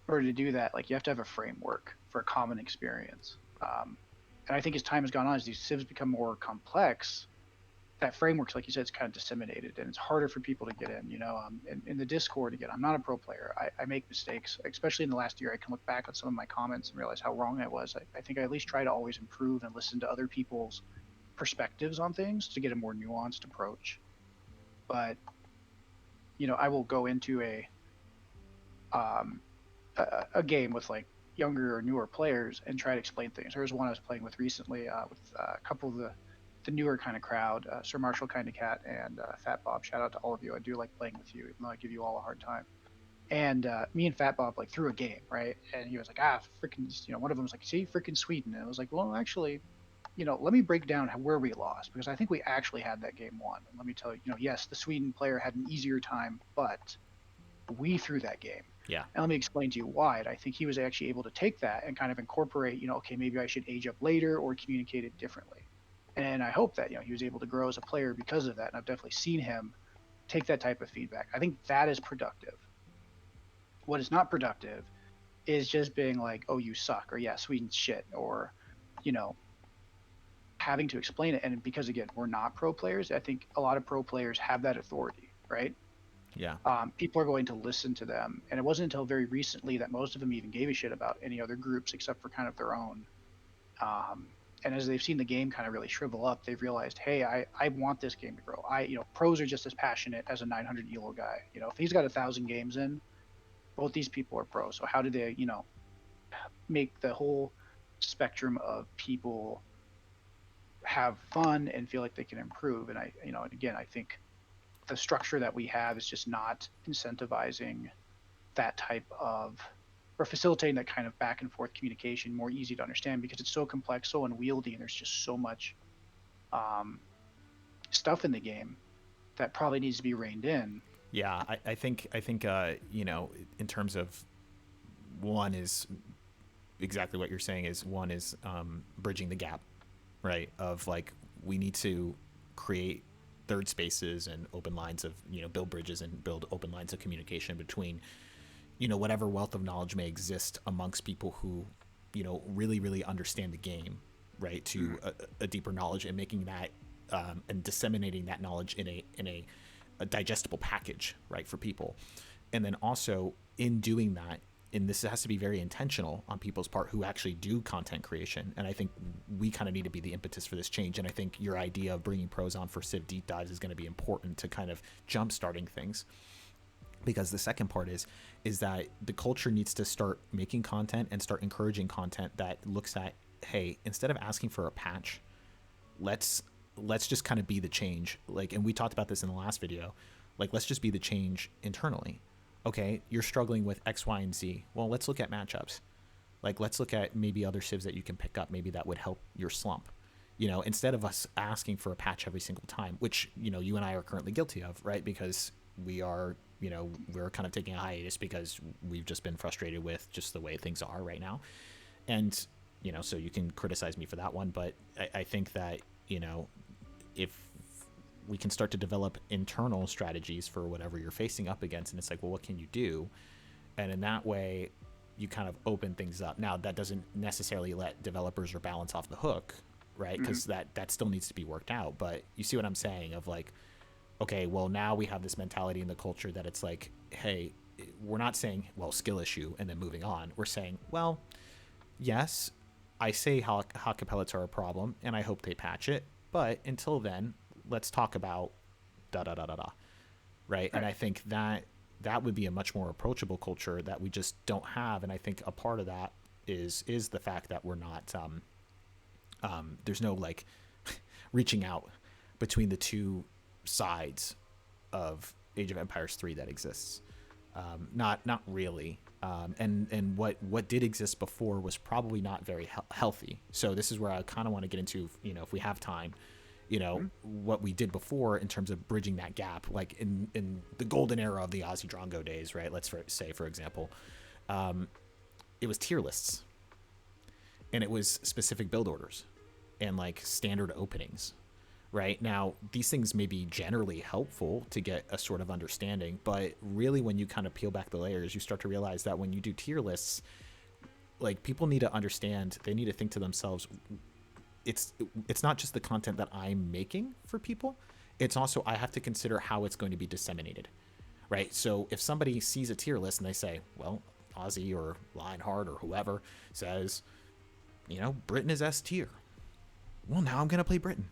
in order to do that, like, you have to have a framework for a common experience. And I think as time has gone on, as these civs become more complex, that framework's, like you said, it's kind of disseminated and it's harder for people to get in. In the Discord, again, I'm not a pro player. I make mistakes, especially in the last year. I can look back on some of my comments and realize how wrong I was. I think I at least try to always improve and listen to other people's perspectives on things to get a more nuanced approach. But I will go into a game with like younger or newer players and try to explain things. There was one I was playing with recently with a couple of the newer kind of crowd, Sir Marshall Kind of Cat and Fat Bob. Shout out to all of you. I do like playing with you, even though I give you all a hard time. And me and Fat Bob like threw a game, right? And he was like, freaking, one of them was like, see, freaking Sweden. And I was like, well, actually, let me break down where we lost, because I think we actually had that game won. And let me tell you, yes, the Sweden player had an easier time, but we threw that game. Yeah. And let me explain to you why. And I think he was actually able to take that and kind of incorporate, okay, maybe I should age up later or communicate it differently. And I hope that, he was able to grow as a player because of that. And I've definitely seen him take that type of feedback. I think that is productive. What is not productive is just being like, oh, you suck, or yeah, Sweden's shit, or, having to explain it. And because, again, we're not pro players, I think a lot of pro players have that authority, right? Yeah. People are going to listen to them. And it wasn't until very recently that most of them even gave a shit about any other groups except for kind of their own. And as they've seen the game kind of really shrivel up, they've realized, hey, I want this game to grow. Pros are just as passionate as a 900 elo guy. If he's got 1,000 games in, both these people are pros. So how do they, make the whole spectrum of people have fun and feel like they can improve? And again, I think the structure that we have is just not incentivizing that type of, or facilitating that kind of back and forth communication more easy to understand, because it's so complex, so unwieldy, and there's just so much stuff in the game that probably needs to be reined in. Yeah, I think in terms of, one is exactly what you're saying, is one is bridging the gap, right? Of like, we need to create third spaces and open lines of, build bridges and build open lines of communication between, whatever wealth of knowledge may exist amongst people who, really, really understand the game, right? To a deeper knowledge, and making that and disseminating that knowledge in a digestible package, right, for people. And then also in doing that, and this has to be very intentional on people's part who actually do content creation. And I think we kind of need to be the impetus for this change. And I think your idea of bringing pros on for Civ deep dives is going to be important to kind of jump starting things. Because the second part is that the culture needs to start making content and start encouraging content that looks at, hey, instead of asking for a patch, let's just kind of be the change. Like, and we talked about this in the last video, like, let's just be the change internally. Okay, you're struggling with X, Y, and Z. Well, let's look at matchups. Like, let's look at maybe other civs that you can pick up. Maybe that would help your slump. Instead of us asking for a patch every single time, which, you and I are currently guilty of, right? Because we are, we're kind of taking a hiatus because we've just been frustrated with just the way things are right now. And, so you can criticize me for that one. But I think that, if we can start to develop internal strategies for whatever you're facing up against, and it's like, well, what can you do? And in that way, you kind of open things up. Now, that doesn't necessarily let developers or balance off the hook, right? Because that still needs to be worked out. But you see what I'm saying, of like, okay, well, now we have this mentality in the culture that it's like, hey, we're not saying, well, skill issue, and then moving on. We're saying, well, yes, I say hot capellates are a problem, and I hope they patch it. But until then, let's talk about da-da-da-da-da, right? And I think that would be a much more approachable culture that we just don't have. And I think a part of that is the fact that we're not, there's no, like, reaching out between the two sides of Age of Empires 3 that exists. Not really. And what did exist before was probably not very healthy. So this is where I kind of want to get into, if we have time, what we did before in terms of bridging that gap, like in the golden era of the Ozzy Drongo days, right? Let's say, for example, it was tier lists, and it was specific build orders and like standard openings. Right now, these things may be generally helpful to get a sort of understanding, but really when you kind of peel back the layers, you start to realize that when you do tier lists, like, people need to understand, they need to think to themselves, it's not just the content that I'm making for people. It's also I have to consider how it's going to be disseminated, right? So if somebody sees a tier list and they say, well, Ozzy or Lionheart or whoever says, Britain is S tier. Well, now I'm gonna play Britain,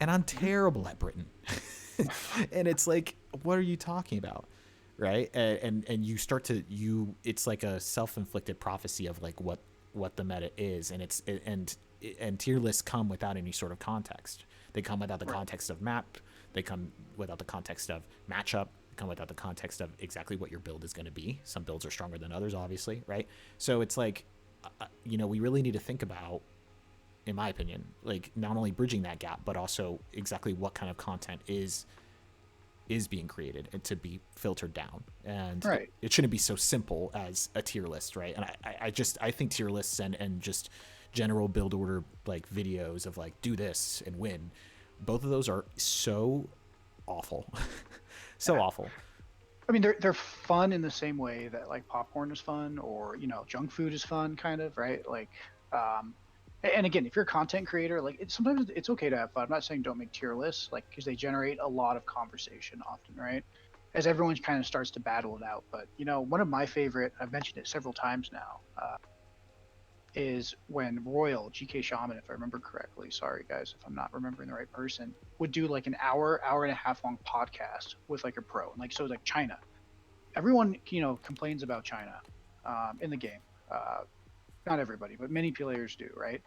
and I'm terrible at Britain. And it's like, what are you talking about, right? And you start to it's like a self-inflicted prophecy of like what the meta is, and tier lists come without any sort of context. They come without the context of map. They come without the context of matchup. They come without the context of exactly what your build is going to be. Some builds are stronger than others, obviously, right? So it's like, we really need to think about, in my opinion, like not only bridging that gap, but also exactly what kind of content is being created and to be filtered down. And it shouldn't be so simple as a tier list, right? And I think tier lists and just general build order like videos of like do this and win, both of those are so awful. Awful. I mean, they're fun in the same way that like popcorn is fun, or junk food is fun, kind of, right? Like, and again, if you're a content creator, like sometimes it's okay to have fun. I'm not saying don't make tier lists, like, because they generate a lot of conversation often, right? As everyone kind of starts to battle it out. But one of my favorite, I've mentioned it several times now, is when Royal GK Shaman, if I remember correctly, sorry guys if I'm not remembering the right person, would do like an hour and a half long podcast with like a pro. And like, so like China, everyone complains about China in the game. Not everybody, but many players do, right?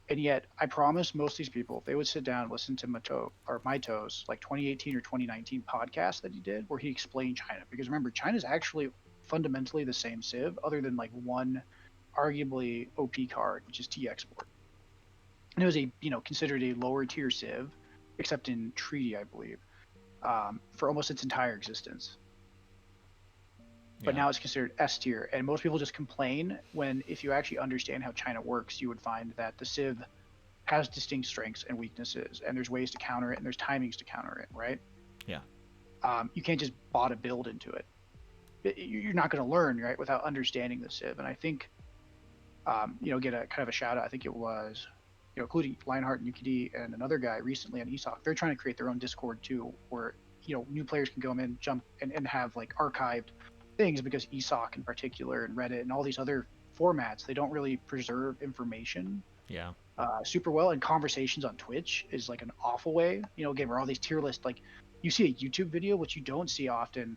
And yet I promise most of these people, if they would sit down and listen to Maito's like 2018 or 2019 podcast that he did where he explained China, because remember, China's actually fundamentally the same civ other than like one arguably OP card, which is T Export. And it was a considered a lower tier civ, except in Treaty, I believe, for almost its entire existence. But now it's considered S tier, and most people just complain when, if you actually understand how China works, you would find that the civ has distinct strengths and weaknesses, and there's ways to counter it, and there's timings to counter it, right? Yeah. You can't just bot a build into it. You're not going to learn, right, without understanding the civ. And I think get a kind of a shout out. I think it was, including Lionheart and UKD and another guy recently on ESOC. They're trying to create their own Discord too, where new players can go in, jump, and have like archived things, because ESOC in particular and Reddit and all these other formats, they don't really preserve information super well. And conversations on Twitch is like an awful way. Again, where all these tier lists, like you see a YouTube video, which you don't see often,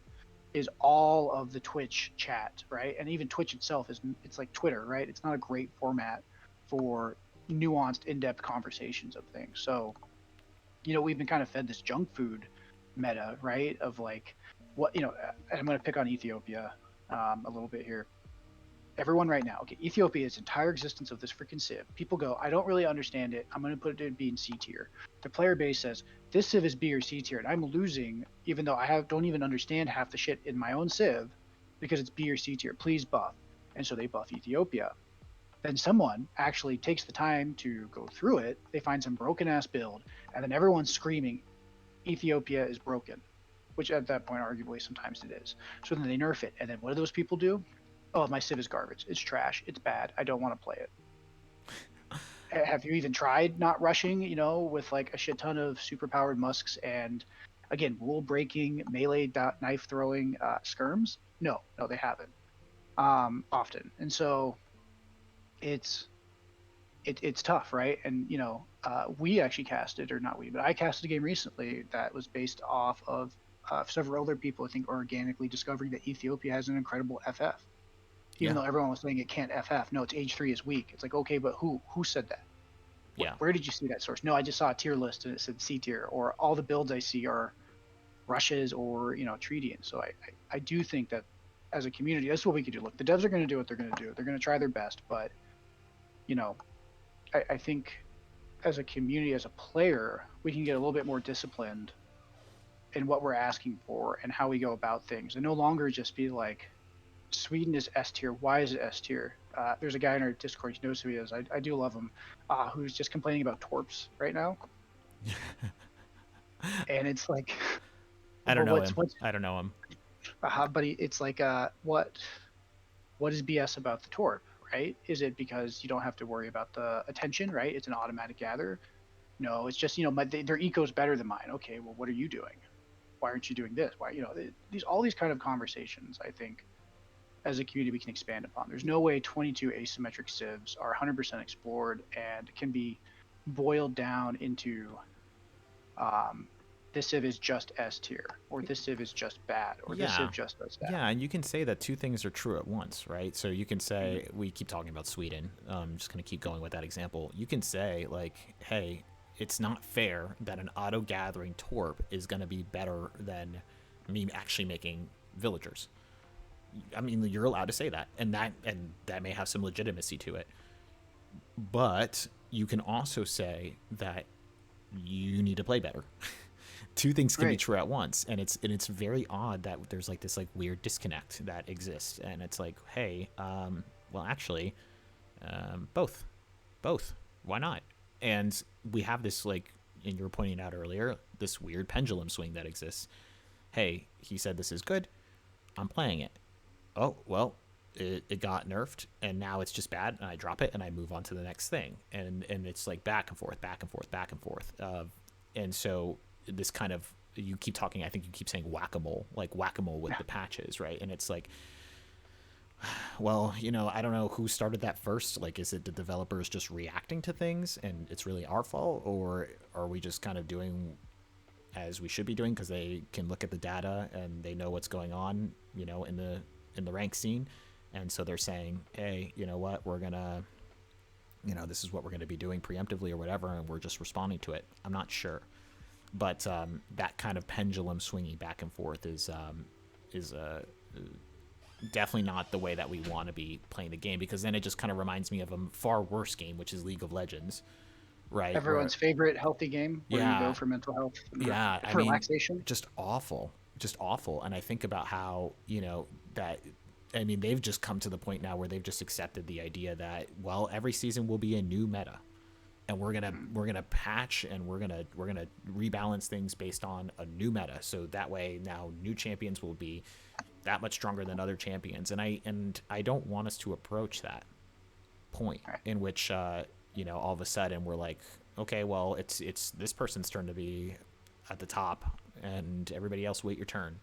is all of the Twitch chat, right? And even Twitch itself it's like Twitter, right? It's not a great format for nuanced, in-depth conversations of things. So, we've been kind of fed this junk food meta, right? Of like, what, I'm going to pick on Ethiopia a little bit here. Everyone right now, okay, Ethiopia's entire existence of this freaking civ, people go, I don't really understand it. I'm going to put it in B and C tier. The player base says, this civ is B or C tier, and I'm losing, even though I don't even understand half the shit in my own civ, because it's B or C tier. Please buff. And so they buff Ethiopia. Then someone actually takes the time to go through it. They find some broken ass build, and then everyone's screaming, Ethiopia is broken, which at that point, arguably, sometimes it is. So then they nerf it. And then what do those people do? Oh, my civ is garbage. It's trash. It's bad. I don't want to play it. Have you even tried not rushing, with like a shit ton of superpowered musks and, again, rule breaking, melee knife throwing skirms? No, they haven't often. And so it's tough, right? And, we actually casted, or not we, but I casted a game recently that was based off of several other people, I think, organically discovering that Ethiopia has an incredible FF. Even though everyone was saying it can't FF. No, its H3 is weak. It's like, okay, but who said that? Yeah. Where did you see that source? No, I just saw a tier list and it said C tier, or all the builds I see are rushes or, treaty. And so I do think that as a community, that's what we could do. Look, the devs are going to do what they're going to do. They're going to try their best. But, I think as a community, as a player, we can get a little bit more disciplined in what we're asking for and how we go about things. And no longer just be like, Sweden is S tier. Why is it S tier? There's a guy in our Discord, he knows who he is. I do love him, who's just complaining about torps right now. And it's like, I don't know him. I don't know him. But it's like, what is BS about the torp, right? Is it because you don't have to worry about the attention, right? It's an automatic gather. No, it's just, their eco's better than mine. Okay, well, what are you doing? Why aren't you doing this? Why, all these kind of conversations, I think, as a community, we can expand upon. There's no way 22 asymmetric civs are 100% explored and can be boiled down into this civ is just S tier, or this civ is just bad, or this Yeah. civ just does that. Yeah, and you can say that two things are true at once, right? So you can say, Mm-hmm. we keep talking about Sweden. I'm just going to keep going with that example. You can say, like, hey, it's not fair that an auto gathering torp is going to be better than me actually making villagers. I mean, you're allowed to say that, and that may have some legitimacy to it. But you can also say that you need to play better. Two things can be Right. true at once, and it's very odd that there's like this like weird disconnect that exists, and it's like, hey, well, actually, both, why not? And we have this, like, and you were pointing out earlier, this weird pendulum swing that exists. Hey, he said this is good, I'm playing it. Oh well, it got nerfed, and now it's just bad, and I drop it and I move on to the next thing, and it's like back and forth, back and forth, back and forth, and so this kind of, you keep talking, I think you keep saying whack-a-mole, like whack-a-mole with Yeah. the patches, right? And it's like, well, I don't know who started that first. Like, is it the developers just reacting to things and it's really our fault, or are we just kind of doing as we should be doing because they can look at the data and they know what's going on, in the rank scene, and so they're saying, hey, you know what, we're gonna, this is what we're gonna be doing preemptively or whatever, and we're just responding to it. I'm not sure, but that kind of pendulum swinging back and forth is definitely not the way that we want to be playing the game, because then it just kind of reminds me of a far worse game, which is League of Legends, right? Where, Everyone's favorite healthy game where you go yeah, for mental health and yeah, I for mean, relaxation. just awful, just awful. And I think about how, that, I mean, they've just come to the point now where they've just accepted the idea that, well, every season will be a new meta, and we're gonna patch, and we're gonna rebalance things based on a new meta. So that way now new champions will be that much stronger than other champions. And I don't want us to approach that point Right. in which all of a sudden we're like, okay, well, it's this person's turn to be at the top, and everybody else wait your turn.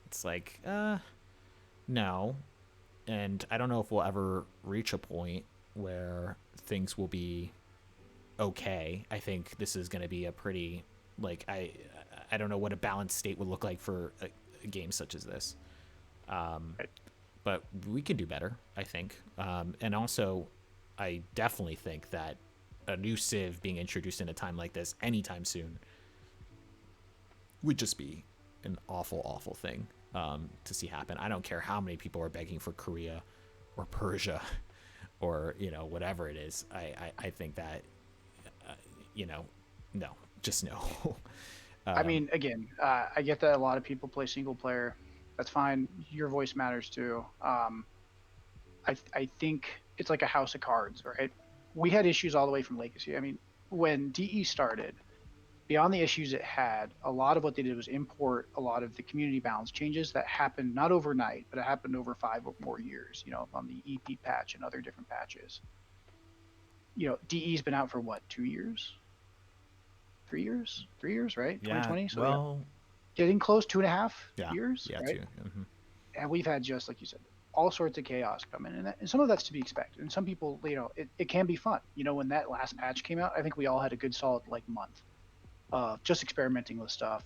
It's like, no. And I don't know if we'll ever reach a point where things will be okay. I think this is going to be a pretty, like, I don't know what a balanced state would look like for a game such as this. Right. But we can do better, I think. And also, I definitely think that a new Civ being introduced in a time like this anytime soon would just be an awful, awful thing to see happen. I don't care how many people are begging for Korea or Persia or, whatever it is. I think that, no, just no. I mean, again, I get that a lot of people play single player. That's fine. Your voice matters too. I think it's like a house of cards, right? We had issues all the way from Legacy. I mean, when DE started, beyond the issues it had, a lot of what they did was import a lot of the community balance changes that happened not overnight, but it happened over 5 or more years, on the EP patch and other different patches. DE's been out for what, 2 years? 3 years? 3 years, right? Yeah, 2020. So well, getting close, 2.5 yeah, years, yeah, right? too. Mm-hmm. And we've had, just like you said, all sorts of chaos come in, and some of that's to be expected. And some people, it can be fun. When that last patch came out, I think we all had a good solid month of just experimenting with stuff.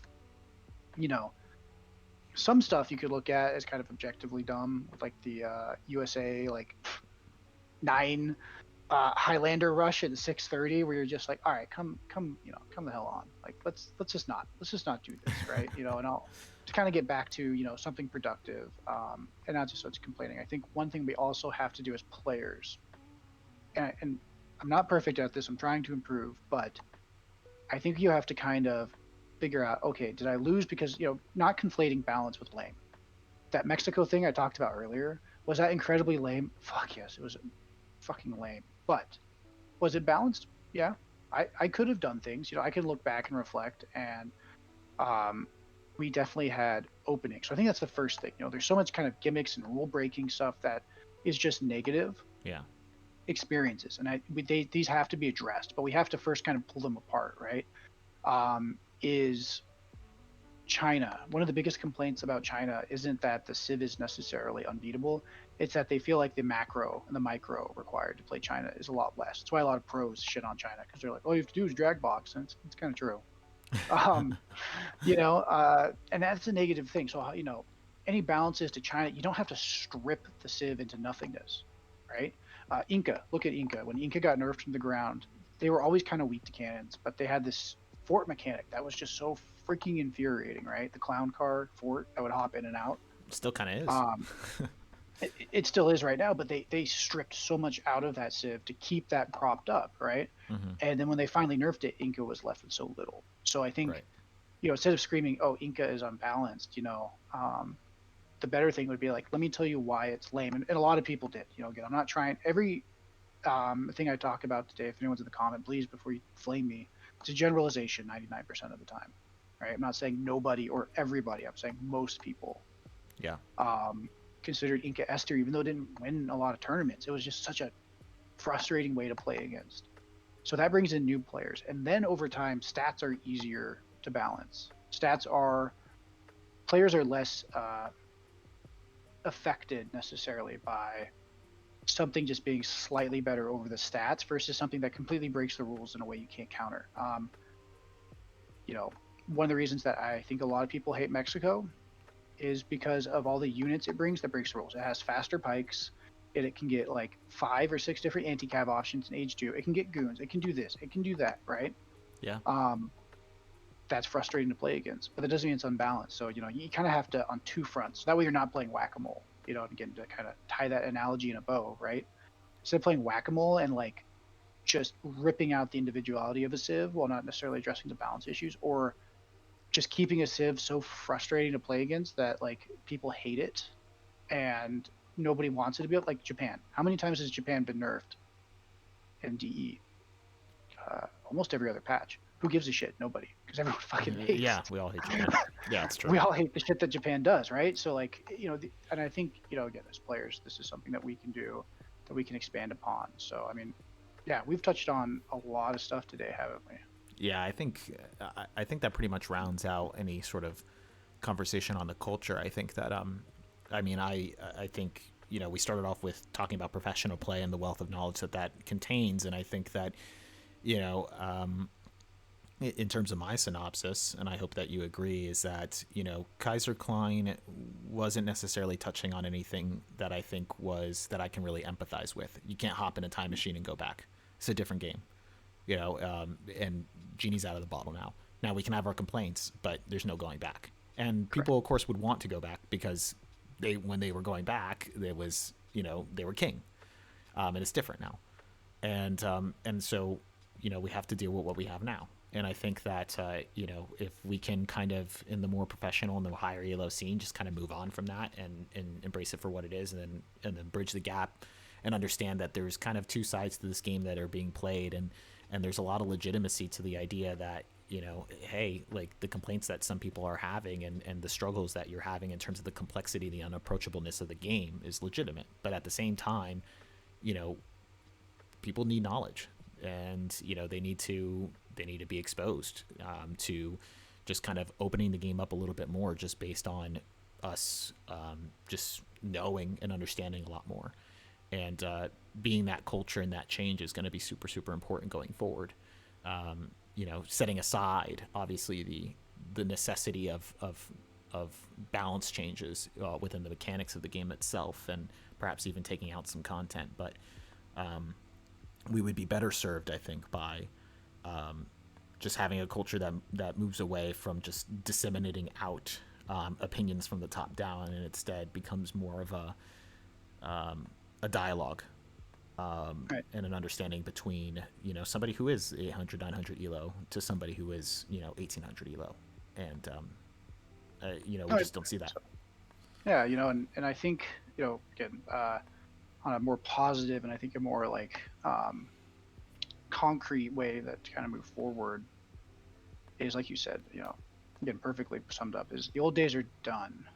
Some stuff you could look at as kind of objectively dumb, with like the USA 9 Highlander rush at 6:30, where you're just like, all right, come the hell on. Like, let's just not do this, right? And I'll to kind of get back to something productive, and not just so it's complaining. I think one thing we also have to do as players, and I'm not perfect at this, I'm trying to improve, but I think you have to kind of figure out, okay, did I lose because, not conflating balance with lame. That Mexico thing I talked about earlier, was that incredibly lame? Fuck yes, it was fucking lame. But was it balanced? Yeah. I could have done things. I could look back and reflect, and we definitely had openings. So I think that's the first thing. There's so much kind of gimmicks and rule breaking stuff that is just negative. Yeah. experiences, and these have to be addressed, but we have to first kind of pull them apart, right? Is China. One of the biggest complaints about China isn't that the Civ is necessarily unbeatable. It's that they feel like the macro and the micro required to play China is a lot less. That's why a lot of pros shit on China, because they're like, all you have to do is drag box, and it's kind of true. Um, and that's a negative thing. So, any balances to China, you don't have to strip the Civ into nothingness, right? Inca, look at Inca. When Inca got nerfed from the ground, they were always kind of weak to cannons, but they had this fort mechanic that was just so freaking infuriating, right? The clown car fort that would hop in and out. Still kind of is. Um, it still is right now, but they stripped so much out of that Civ to keep that propped up, right? Mm-hmm. And then when they finally nerfed it, Inca was left with so little. So I think, Right. instead of screaming, "Oh, Inca is unbalanced," the better thing would be like, let me tell you why it's lame. And a lot of people did. Again, I'm not trying every thing I talk about today. If anyone's in the comment, please, before you flame me, it's a generalization 99% of the time, right? I'm not saying nobody or everybody. I'm saying most people Yeah. um, considered Inca Esther, even though it didn't win a lot of tournaments. It was just such a frustrating way to play against. So that brings in new players. And then over time, stats are easier to balance. Players are less affected necessarily by something just being slightly better over the stats versus something that completely breaks the rules in a way you can't counter. You know, one of the reasons that I think a lot of people hate Mexico is because of all the units it brings that breaks the rules. It has faster pikes. It can get like 5 or 6 different anti-cav options in Age 2. It can get goons. It can do this. It can do that, right? Yeah. That's frustrating to play against, but that doesn't mean it's unbalanced. So, you kind of have to on two fronts. That way you're not playing whack-a-mole, and again, to kind of tie that analogy in a bow, right? Instead of playing whack-a-mole and like just ripping out the individuality of a Civ while not necessarily addressing the balance issues, or just keeping a Civ so frustrating to play against that like people hate it and nobody wants it to be like Japan. How many times has Japan been nerfed in DE? Almost every other patch. Who gives a shit? Nobody, because everyone fucking hates Yeah. We all hate Japan. Yeah, it's true. we all hate the shit that Japan does, right? So like, and I think, again, as players, this is something that we can do, that we can expand upon. So I mean, yeah, we've touched on a lot of stuff today, haven't we? Yeah, I think that pretty much rounds out any sort of conversation on the culture. I think that I mean I think we started off with talking about professional play and the wealth of knowledge that contains, and I think that you know in terms of my synopsis, and I hope that you agree, is that Kaiserklein wasn't necessarily touching on anything that I think was that I can really empathize with. You can't hop in a time machine and go back. It's a different game, and genie's out of the bottle now. Now we can have our complaints, but there's no going back. And Correct. people, of course, would want to go back because when they were going back, there was they were king, and it's different now, and so we have to deal with what we have now. And I think that if we can kind of in the more professional and the higher elo scene just kind of move on from that and embrace it for what it is, and then bridge the gap and understand that there's kind of two sides to this game that are being played, and there's a lot of legitimacy to the idea that hey, like the complaints that some people are having and the struggles that you're having in terms of the complexity, the unapproachableness of the game is legitimate. But at the same time, people need knowledge, and they need to be exposed to just kind of opening the game up a little bit more, just based on us just knowing and understanding a lot more. And being that culture and that change is going to be super, super important going forward. Setting aside obviously the necessity of balance changes within the mechanics of the game itself, and perhaps even taking out some content. But we would be better served, I think, by just having a culture that moves away from just disseminating out opinions from the top down, and instead becomes more of a dialogue Right. and an understanding between somebody who is 800 900 elo to somebody who is 1800 elo, and we just don't see that. Yeah, and I think, again, on a more positive and I think a more like concrete way that to kind of move forward is like you said, again, perfectly summed up, is the old days are done.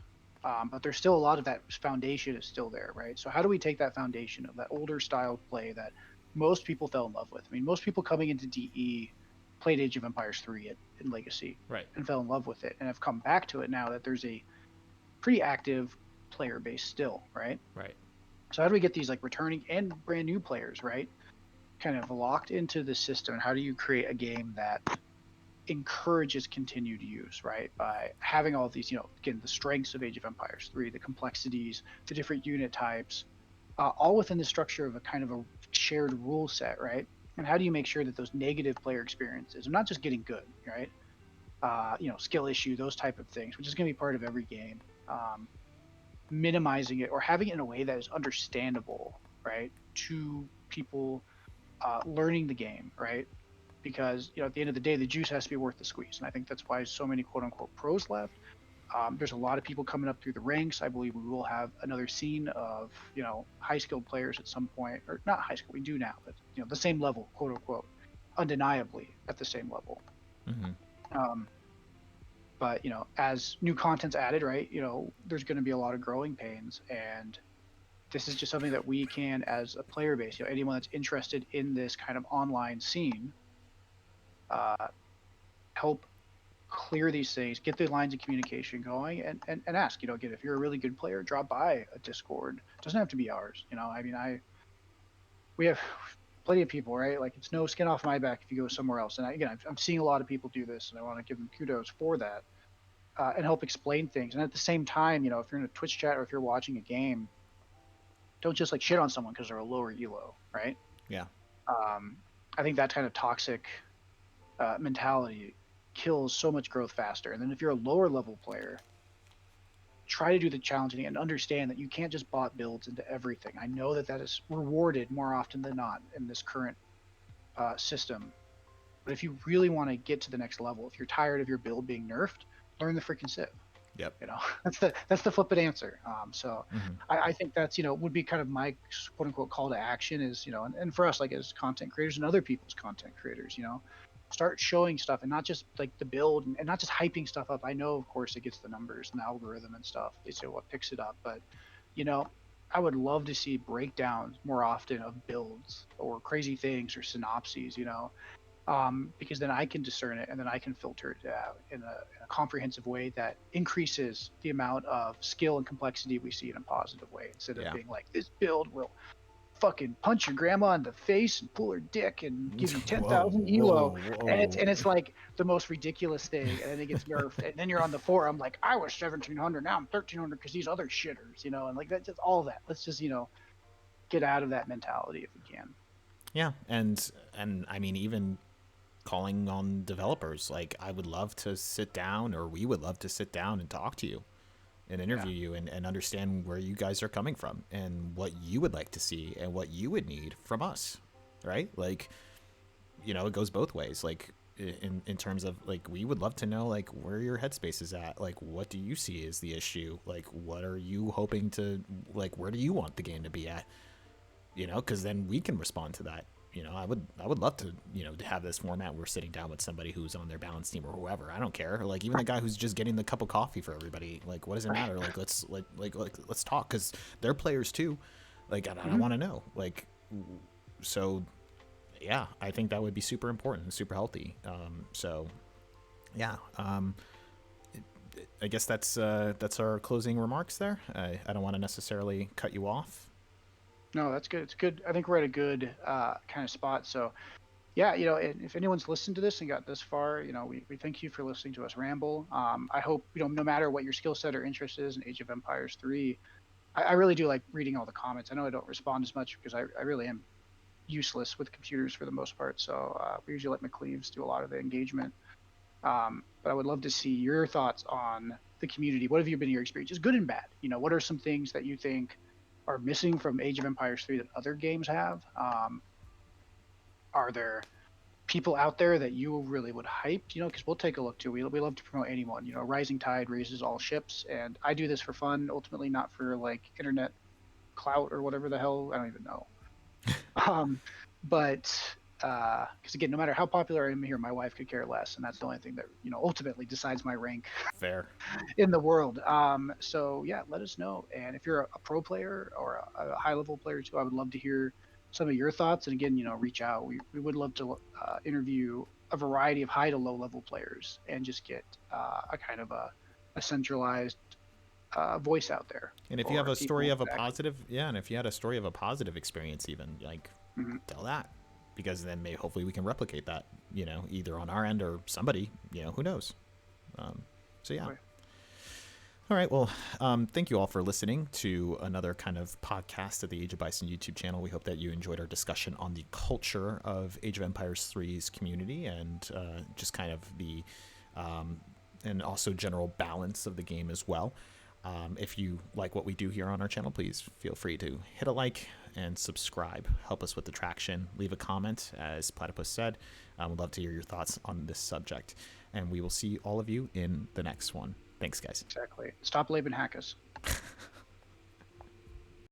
but there's still a lot of that foundation is still there, right? So how do we take that foundation of that older style play that most people fell in love with? I mean, most people coming into DE played Age of Empires 3 in Legacy Right. and fell in love with it and have come back to it now that there's a pretty active player base still, right? Right. So how do we get these like returning and brand new players, right, kind of locked into the system? And how do you create a game that encourages continued use, right? By having all these, again, the strengths of Age of Empires 3, the complexities, the different unit types, all within the structure of a kind of a shared rule set, right? And how do you make sure that those negative player experiences are not just getting good, right? Skill issue, those type of things, which is going to be part of every game. Minimizing it or having it in a way that is understandable, right, to people learning the game, right? Because at the end of the day, the juice has to be worth the squeeze, and I think that's why so many quote unquote pros left. There's a lot of people coming up through the ranks. I believe we will have another scene of high skilled players at some point, or not high school. We do now, but the same level, quote unquote, undeniably at the same level. Um, but as new content's added, right, there's going to be a lot of growing pains, and this is just something that we can, as a player base, anyone that's interested in this kind of online scene, help clear these things, get the lines of communication going, and ask, again, if you're a really good player, drop by a Discord. It doesn't have to be ours. I mean, we have plenty of people, right? Like, it's no skin off my back if you go somewhere else. And again, I'm seeing a lot of people do this, and I want to give them kudos for that, and help explain things. And at the same time, if you're in a Twitch chat or if you're watching a game, don't just like shit on someone because they're a lower elo, right? Yeah. I think that kind of toxic mentality kills so much growth faster. And then if you're a lower level player, try to do the challenging and understand that you can't just bot builds into everything. I know that is rewarded more often than not in this current system. But if you really want to get to the next level, if you're tired of your build being nerfed, learn the freaking Civ. Yep. That's the flippant answer. I think that's would be kind of my quote unquote call to action is and for us, like, as content creators and other people's content creators, start showing stuff and not just like the build and not just hyping stuff up. I know, of course, it gets the numbers and the algorithm and stuff. It's what picks it up, but I would love to see breakdowns more often of builds or crazy things or synopses. Because then I can discern it and then I can filter it out in a comprehensive way that increases the amount of skill and complexity we see in a positive way, instead of being like, this build will fucking punch your grandma in the face and pull her dick and give you 10,000 elo. And it's like the most ridiculous thing, and then it gets nerfed, and then you're on the forum like, I was 1700, now I'm 1300 because these other shitters, and like that's just all that. Let's just get out of that mentality if we can. Yeah, and I mean, even calling on developers, like, I would love to sit down, or we would love to sit down and talk to you and interview you and understand where you guys are coming from and what you would like to see and what you would need from us, right? Like, it goes both ways. Like, in terms of, like, we would love to know, like, where your headspace is at. Like, what do you see as the issue? Like, what are you hoping to, like, where do you want the game to be at? Because then we can respond to that. I would love to, to have this format where we're sitting down with somebody who's on their balance team or whoever. I don't care. Like, even the guy who's just getting the cup of coffee for everybody. Like, what does it matter? Like, let's talk, because they're players too. Like, I want to know. Like, so yeah, I think that would be super important and super healthy. I guess that's our closing remarks there. I don't want to necessarily cut you off. No, that's good. It's good. I think we're at a good kind of spot. So, yeah, if anyone's listened to this and got this far, we thank you for listening to us ramble. I hope, no matter what your skill set or interest is in Age of Empires 3, I really do like reading all the comments. I know I don't respond as much because I really am useless with computers for the most part. So we usually let McCleaves do a lot of the engagement. But I would love to see your thoughts on the community. What have been your experiences, good and bad? What are some things that you think are missing from Age of Empires 3 that other games have? Are there people out there that you really would hype? Because we'll take a look too. We love to promote anyone. Rising tide raises all ships, and I do this for fun, ultimately not for like internet clout or whatever the hell. I don't even know. But because again, no matter how popular I am here, my wife could care less, and that's the only thing that ultimately decides my rank Fair. in the world. So yeah, let us know. And if you're a pro player or a high level player too, I would love to hear some of your thoughts. And again, reach out. We would love to interview a variety of high to low level players and just get a kind of a centralized voice out there. And if you have a story of a exactly. positive, yeah, and if you had a story of a positive experience, even like Mhm. tell that, because then hopefully we can replicate that, either on our end or somebody, who knows. So yeah. Okay. All right. Well, thank you all for listening to another kind of podcast of the Age of Bison YouTube channel. We hope that you enjoyed our discussion on the culture of Age of Empires 3's community and just kind of the and also general balance of the game as well. If you like what we do here on our channel, please feel free to hit a like and subscribe. Help us with the traction. Leave a comment, as Platypus said. We'd love to hear your thoughts on this subject. And we will see all of you in the next one. Thanks, guys. Exactly. Stop Laban Hackers.